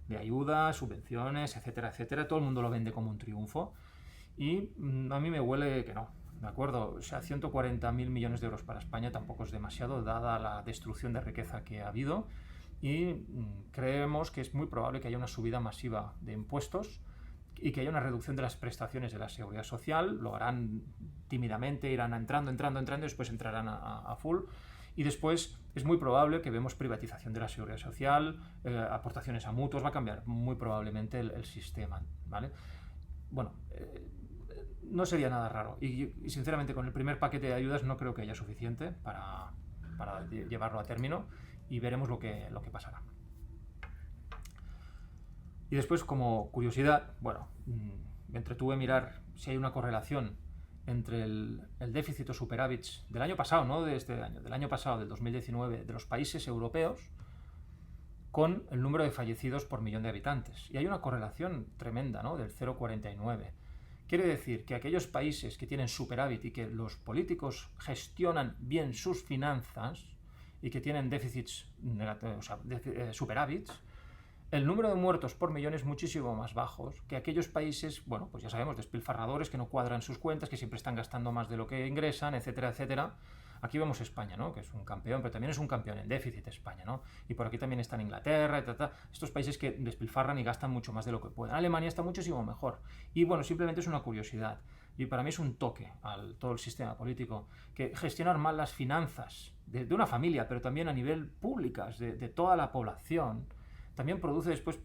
Speaker 1: de ayuda, subvenciones, etcétera, etcétera. Todo el mundo lo vende como un triunfo. Y a mí me huele que no, ¿de acuerdo? O sea, 140.000 millones de euros para España tampoco es demasiado, dada la destrucción de riqueza que ha habido. Y creemos que es muy probable que haya una subida masiva de impuestos y que haya una reducción de las prestaciones de la seguridad social. Lo harán tímidamente, irán entrando y después entrarán a full. Y después es muy probable que vemos privatización de la seguridad social, aportaciones a mutuos, va a cambiar muy probablemente el sistema, ¿vale? Bueno, no sería nada raro. Y sinceramente con el primer paquete de ayudas no creo que haya suficiente para llevarlo a término, y veremos lo que pasará. Y después, como curiosidad, bueno, me entretuve a mirar si hay una correlación entre el déficit o superávits del año pasado, no de este año, del año pasado, del 2019, de los países europeos, con el número de fallecidos por millón de habitantes. Y hay una correlación tremenda, ¿no? Del 0,49. Quiere decir que aquellos países que tienen superávit y que los políticos gestionan bien sus finanzas y que tienen déficits negativos, o sea, superávits, el número de muertos por millón es muchísimo más bajo que aquellos países, bueno, pues ya sabemos, despilfarradores, que no cuadran sus cuentas, que siempre están gastando más de lo que ingresan, etcétera, etcétera. Aquí vemos España, ¿no? Que es un campeón, pero también es un campeón en déficit España, ¿no? Y por aquí también están Inglaterra, etcétera, estos países que despilfarran y gastan mucho más de lo que pueden. Alemania está muchísimo mejor. Y bueno, simplemente es una curiosidad. Y para mí es un toque al todo el sistema político, que gestionar mal las finanzas de una familia, pero también a nivel públicas, de toda la población, también produce después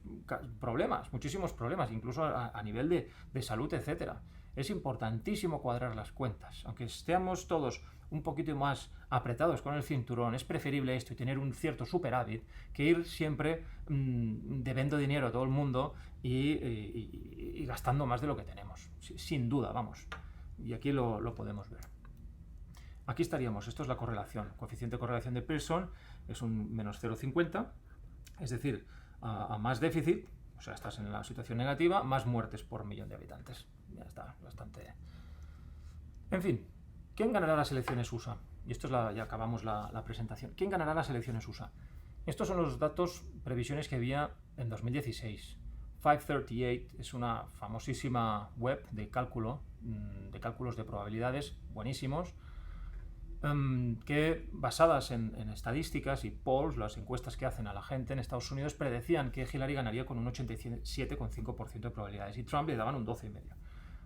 Speaker 1: problemas, muchísimos problemas, incluso a nivel de salud, etcétera. Es importantísimo cuadrar las cuentas. Aunque estemos todos un poquito más apretados con el cinturón, es preferible esto y tener un cierto superávit que ir siempre debiendo dinero a todo el mundo y gastando más de lo que tenemos. Sin duda, vamos. Y aquí lo podemos ver. Aquí estaríamos, esto es la correlación. Coeficiente de correlación de Pearson es un menos 0,50, es decir, a más déficit, o sea, estás en la situación negativa, más muertes por millón de habitantes. Ya está, bastante. En fin, ¿quién ganará las elecciones USA? Y esto es ya acabamos la presentación. ¿Quién ganará las elecciones USA? Estos son los datos, previsiones que había en 2016. 538 es una famosísima web de cálculos de probabilidades buenísimos, que basadas en estadísticas y polls, las encuestas que hacen a la gente en Estados Unidos, predecían que Hillary ganaría con un 87,5% de probabilidades y Trump le daban un 12,5%.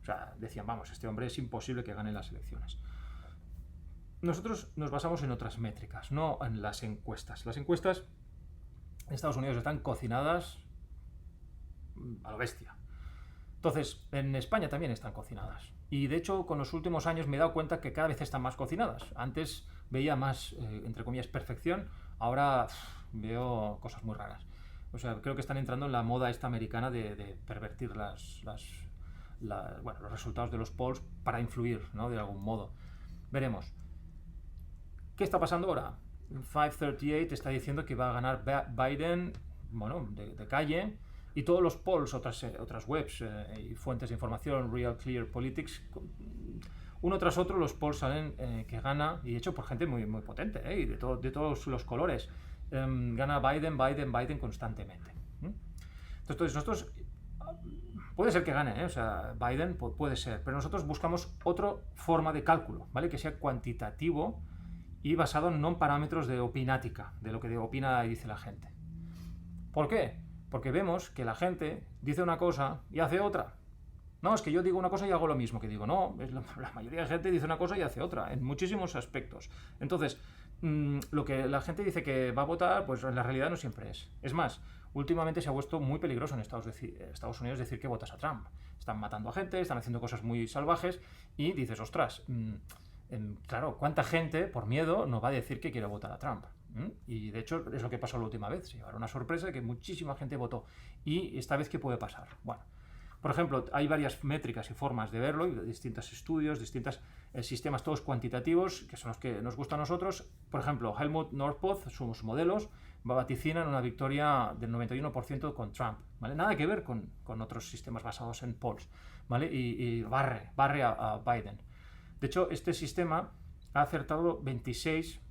Speaker 1: O sea, decían, vamos, este hombre es imposible que gane las elecciones. Nosotros nos basamos en otras métricas, no en las encuestas. Las encuestas en Estados Unidos están cocinadas a lo bestia. Entonces, en España también están cocinadas. Y de hecho, con los últimos años me he dado cuenta que cada vez están más cocinadas. Antes veía más, entre comillas, perfección, ahora veo cosas muy raras. O sea, creo que están entrando en la moda esta americana de pervertir los resultados de los polls para influir, ¿no? De algún modo. Veremos. ¿Qué está pasando ahora? 538 está diciendo que va a ganar Biden, bueno, de calle, y todos los polls, otras webs y fuentes de información, Real Clear Politics, uno tras otro los polls salen que gana, y hecho por gente muy, muy potente, y de todos los colores. Gana Biden constantemente. Entonces nosotros, puede ser que gane, o sea, Biden puede ser, pero nosotros buscamos otra forma de cálculo, ¿vale? Que sea cuantitativo y basado no en parámetros de opinática, de lo que opina y dice la gente. ¿Por qué? Porque vemos que la gente dice una cosa y hace otra. No, es que yo digo una cosa y hago lo mismo que digo. No, la mayoría de gente dice una cosa y hace otra, en muchísimos aspectos. Entonces, lo que la gente dice que va a votar, pues en la realidad no siempre es. Es más, últimamente se ha vuelto muy peligroso en Estados Unidos decir que votas a Trump. Están matando a gente, están haciendo cosas muy salvajes y dices, ostras, claro, ¿cuánta gente por miedo no va a decir que quiere votar a Trump? Y de hecho es lo que pasó la última vez. Se llevaron una sorpresa de que muchísima gente votó. ¿Y esta vez qué puede pasar? Bueno, por ejemplo, hay varias métricas y formas de verlo, y distintos estudios, distintos sistemas, todos cuantitativos, que son los que nos gustan a nosotros. Por ejemplo, Helmut Norpoth, sus modelos, vaticinan una victoria del 91% con Trump, ¿vale? Nada que ver con otros sistemas basados en polls, ¿vale? Y barre a Biden. De hecho, este sistema ha acertado 26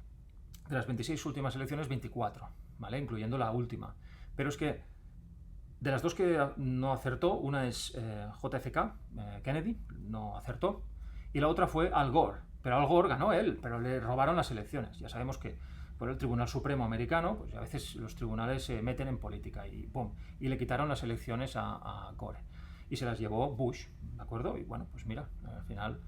Speaker 1: de las 26 últimas elecciones, 24, ¿vale? Incluyendo la última. Pero es que de las dos que no acertó, una es JFK, Kennedy, no acertó, y la otra fue Al Gore. Pero Al Gore ganó él, pero le robaron las elecciones. Ya sabemos que por el Tribunal Supremo americano, pues a veces los tribunales se meten en política y ¡pum! Y le quitaron las elecciones a Gore. Y se las llevó Bush, ¿de acuerdo? Y bueno, pues mira, al final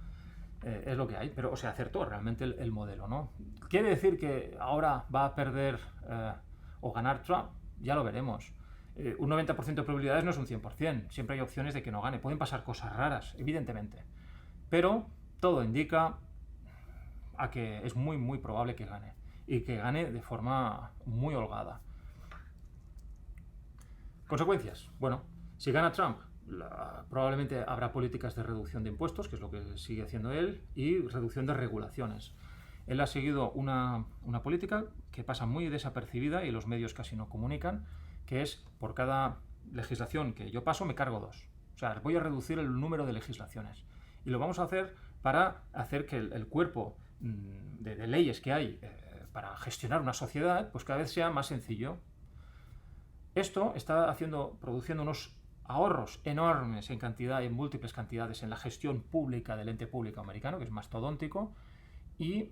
Speaker 1: es lo que hay, pero o sea, acertó realmente el modelo, ¿no? ¿Quiere decir que ahora va a perder o ganar Trump? Ya lo veremos. Un 90% de probabilidades no es un 100%, siempre hay opciones de que no gane, pueden pasar cosas raras, evidentemente, pero todo indica a que es muy, muy probable que gane, y que gane de forma muy holgada. Consecuencias. Bueno, si gana Trump, probablemente habrá políticas de reducción de impuestos, que es lo que sigue haciendo él, y reducción de regulaciones. Él ha seguido una política que pasa muy desapercibida y los medios casi no comunican, que es por cada legislación que yo paso me cargo dos. O sea, voy a reducir el número de legislaciones. Y lo vamos a hacer para hacer que el cuerpo de leyes que hay para gestionar una sociedad, pues cada vez sea más sencillo. Esto está produciendo unos ahorros enormes en cantidad, en múltiples cantidades en la gestión pública del ente público americano, que es mastodóntico, y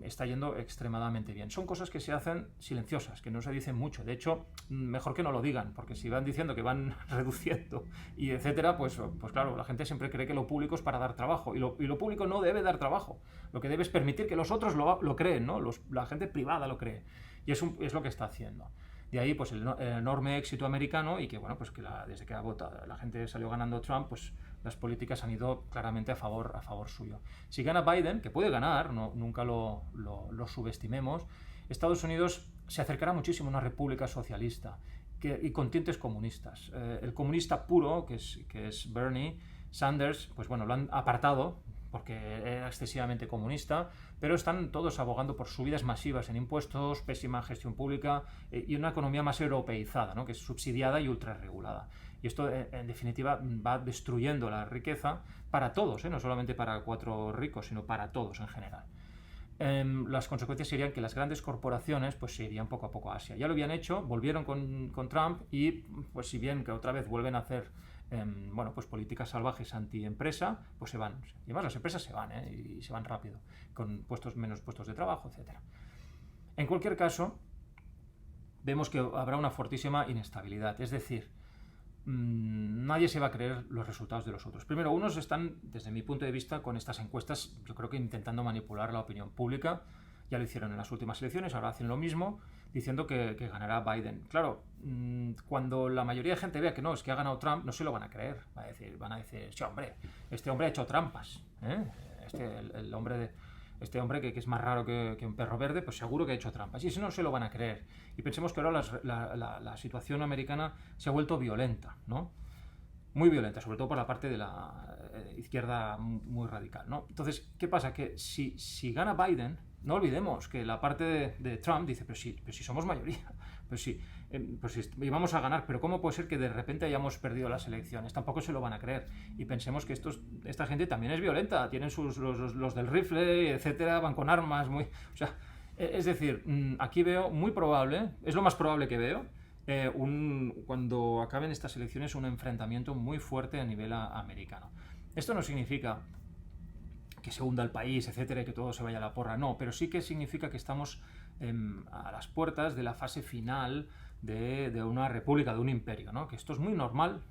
Speaker 1: está yendo extremadamente bien. Son cosas que se hacen silenciosas, que no se dicen mucho. De hecho, mejor que no lo digan, porque si van diciendo que van reduciendo y etcétera, pues claro, la gente siempre cree que lo público es para dar trabajo, y lo público no debe dar trabajo. Lo que debe es permitir que los otros lo creen, ¿no? La gente privada lo cree. Y es lo que está haciendo. De ahí pues el enorme éxito americano, y que bueno, pues que desde que la gente salió ganando Trump, pues las políticas han ido claramente a favor suyo. Si gana Biden, que puede ganar, nunca lo subestimemos, Estados Unidos se acercará muchísimo a una república socialista y con tintes comunistas. El comunista puro, que es Bernie Sanders, pues bueno, lo han apartado porque era excesivamente comunista, pero están todos abogando por subidas masivas en impuestos, pésima gestión pública y una economía más europeizada, ¿no? Que es subsidiada y ultrarregulada. Y esto, en definitiva, va destruyendo la riqueza para todos, no solamente para 4 ricos, sino para todos en general. Las consecuencias serían que las grandes corporaciones pues se irían poco a poco a Asia. Ya lo habían hecho, volvieron con Trump, y pues si bien que otra vez vuelven a hacer pues políticas salvajes anti-empresa, pues se van. Y además las empresas se van, y se van rápido, con menos puestos de trabajo, etc. En cualquier caso, vemos que habrá una fortísima inestabilidad, es decir, nadie se va a creer los resultados de los otros. Primero, unos están, desde mi punto de vista, con estas encuestas, yo creo que intentando manipular la opinión pública, Ya lo hicieron en las últimas elecciones, ahora hacen lo mismo, diciendo que ganará Biden. Claro, cuando la mayoría de gente vea que no, es que ha ganado Trump, no se lo van a creer. Van a decir, sí, hombre, este hombre ha hecho trampas. El hombre de... Este hombre que es más raro que un perro verde, pues seguro que ha hecho trampas. Y eso no se lo van a creer. Y pensemos que ahora la situación americana se ha vuelto violenta, ¿no? Muy violenta, sobre todo por la parte de la izquierda muy radical, ¿no? Entonces, ¿qué pasa? Que si gana Biden, no olvidemos que la parte de Trump dice, pero si somos mayoría, pues sí, íbamos a ganar, pero ¿cómo puede ser que de repente hayamos perdido las elecciones? Tampoco se lo van a creer. Y pensemos que esta gente también es violenta, tienen los del rifle, etcétera, van con armas, o sea, es decir, aquí veo muy probable, es lo más probable que veo, cuando acaben estas elecciones, un enfrentamiento muy fuerte a nivel americano. Esto no significa que se hunda el país, etcétera, y que todo se vaya a la porra, no, pero sí que significa que estamos a las puertas de la fase final de una república, de un imperio, ¿no? Que esto es muy normal.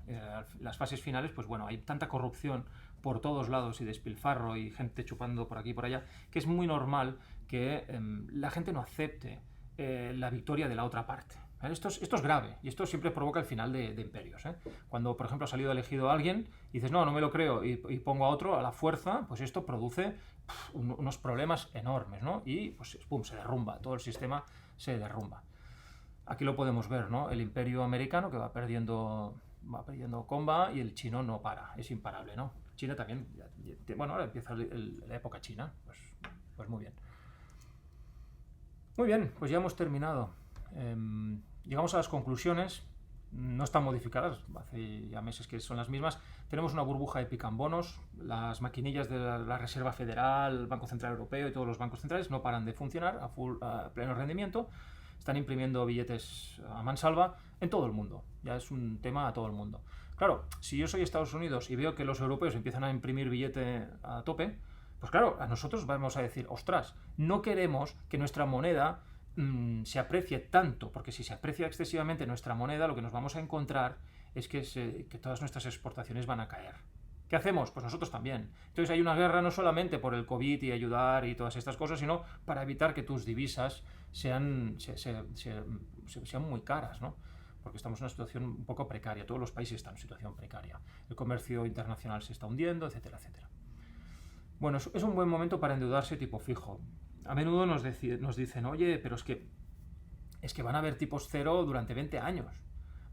Speaker 1: Las fases finales, pues bueno, hay tanta corrupción por todos lados y despilfarro y gente chupando por aquí y por allá, que es muy normal que la gente no acepte la victoria de la otra parte. Esto es grave y esto siempre provoca el final de imperios. Cuando, por ejemplo, ha salido elegido alguien y dices, no me lo creo, y pongo a otro a la fuerza, pues esto produce unos problemas enormes, ¿no? Y pues pum, se derrumba, todo el sistema se derrumba. Aquí lo podemos ver, ¿no? El imperio americano que va perdiendo comba y el chino no para, es imparable, ¿no? China también, bueno, ahora empieza la época china, pues muy bien. Muy bien, pues ya hemos terminado. Llegamos a las conclusiones, no están modificadas, hace ya meses que son las mismas. Tenemos una burbuja épica en bonos, las maquinillas de la Reserva Federal, el Banco Central Europeo y todos los bancos centrales no paran de funcionar a pleno rendimiento, están imprimiendo billetes a mansalva en todo el mundo, ya es un tema a todo el mundo. Claro, si yo soy Estados Unidos y veo que los europeos empiezan a imprimir billete a tope, pues claro, a nosotros vamos a decir, ostras, no queremos que nuestra moneda se aprecie tanto, porque si se aprecia excesivamente nuestra moneda, lo que nos vamos a encontrar es que todas nuestras exportaciones van a caer. ¿Qué hacemos? Pues nosotros también. Entonces hay una guerra no solamente por el COVID y ayudar y todas estas cosas, sino para evitar que tus divisas sean muy caras, ¿no? Porque estamos en una situación un poco precaria, todos los países están en situación precaria. El comercio internacional se está hundiendo, etcétera, etcétera. Bueno, es un buen momento para endeudarse tipo fijo. A menudo nos dicen, oye, pero es que van a haber tipos cero durante 20 años.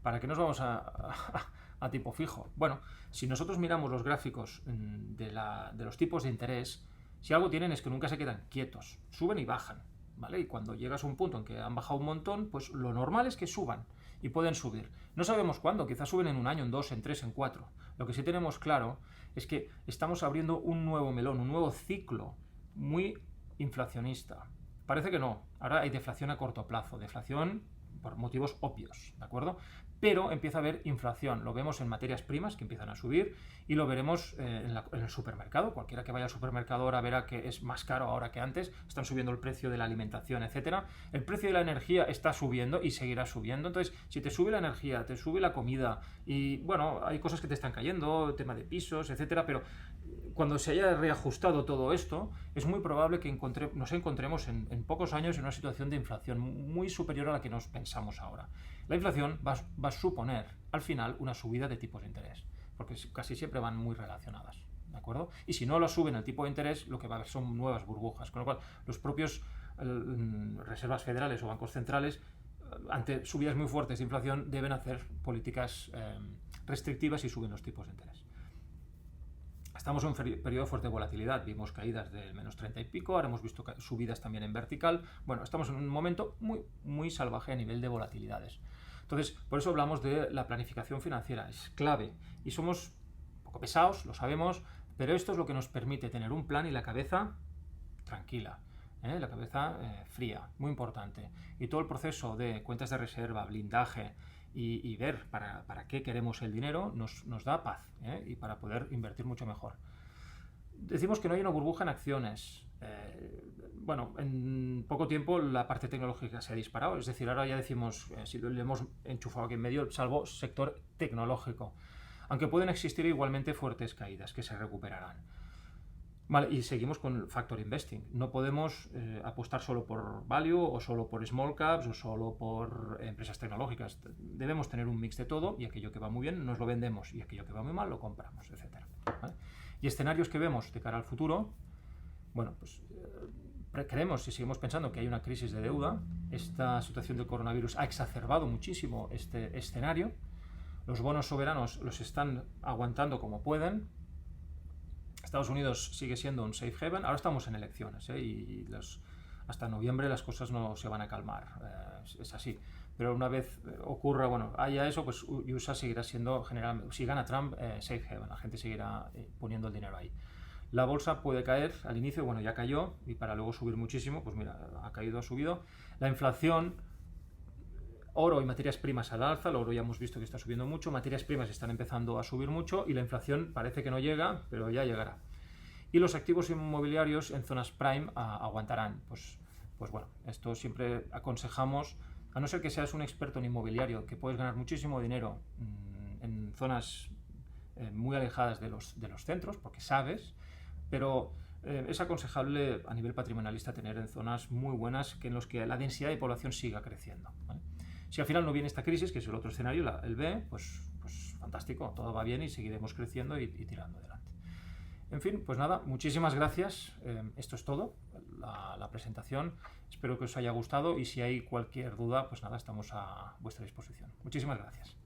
Speaker 1: ¿Para qué nos vamos a tipo fijo? Bueno, si nosotros miramos los gráficos de los tipos de interés, si algo tienen es que nunca se quedan quietos, suben y bajan, ¿vale? Y cuando llegas a un punto en que han bajado un montón, pues lo normal es que suban y pueden subir. No sabemos cuándo, quizás suben en un año, en 2, en 3, en 4. Lo que sí tenemos claro es que estamos abriendo un nuevo melón, un nuevo ciclo muy inflacionista. Parece que no. Ahora hay deflación a corto plazo, deflación por motivos obvios, ¿de acuerdo? Pero empieza a haber inflación. Lo vemos en materias primas que empiezan a subir y lo veremos en el supermercado. Cualquiera que vaya al supermercado ahora verá que es más caro ahora que antes. Están subiendo el precio de la alimentación, etcétera. El precio de la energía está subiendo y seguirá subiendo. Entonces, si te sube la energía, te sube la comida y, bueno, hay cosas que te están cayendo, tema de pisos, etcétera, pero cuando se haya reajustado todo esto, es muy probable que nos encontremos en pocos años en una situación de inflación muy superior a la que nos pensamos ahora. La inflación va a suponer, al final, una subida de tipos de interés, porque casi siempre van muy relacionadas, ¿de acuerdo? Y si no lo suben el tipo de interés, lo que va a haber son nuevas burbujas, con lo cual los propios reservas federales o bancos centrales, ante subidas muy fuertes de inflación, deben hacer políticas restrictivas y suben los tipos de interés. Estamos en un periodo de fuerte volatilidad, vimos caídas del menos 30 y pico, ahora hemos visto subidas también en vertical. Bueno, estamos en un momento muy, muy salvaje a nivel de volatilidades. Entonces, por eso hablamos de la planificación financiera, es clave. Y somos un poco pesados, lo sabemos, pero esto es lo que nos permite tener un plan y la cabeza tranquila, la cabeza fría, muy importante. Y todo el proceso de cuentas de reserva, blindaje, y ver para qué queremos el dinero nos da paz, y para poder invertir mucho mejor. Decimos que no hay una burbuja en acciones. Bueno, en poco tiempo la parte tecnológica se ha disparado, es decir, ahora ya decimos, si le hemos enchufado aquí en medio, salvo sector tecnológico, aunque pueden existir igualmente fuertes caídas que se recuperarán. Vale, y seguimos con el factor investing. No podemos apostar solo por value o solo por small caps o solo por empresas tecnológicas. Debemos tener un mix de todo y aquello que va muy bien nos lo vendemos y aquello que va muy mal lo compramos, etc. ¿Vale? Y escenarios que vemos de cara al futuro, bueno, pues creemos y seguimos pensando que hay una crisis de deuda. Esta situación del coronavirus ha exacerbado muchísimo este escenario. Los bonos soberanos los están aguantando como pueden. Estados Unidos sigue siendo un safe haven. Ahora estamos en elecciones, y hasta noviembre las cosas no se van a calmar. Es así. Pero una vez ocurra, bueno, haya eso, pues USA seguirá siendo, generalmente, si gana Trump, safe haven. La gente seguirá poniendo el dinero ahí. La bolsa puede caer al inicio, bueno, ya cayó, y para luego subir muchísimo, pues mira, ha caído, ha subido. La inflación, oro y materias primas al alza, el oro ya hemos visto que está subiendo mucho, materias primas están empezando a subir mucho y la inflación parece que no llega, pero ya llegará. Y los activos inmobiliarios en zonas prime aguantarán. Pues bueno, esto siempre aconsejamos, a no ser que seas un experto en inmobiliario, que puedes ganar muchísimo dinero en zonas muy alejadas de los centros, porque sabes, pero es aconsejable a nivel patrimonialista tener en zonas muy buenas en las que la densidad de población siga creciendo, ¿vale? Si al final no viene esta crisis, que es el otro escenario, el B, pues fantástico, todo va bien y seguiremos creciendo y tirando adelante. En fin, pues nada, muchísimas gracias. Esto es todo, la presentación. Espero que os haya gustado y si hay cualquier duda, pues nada, estamos a vuestra disposición. Muchísimas gracias.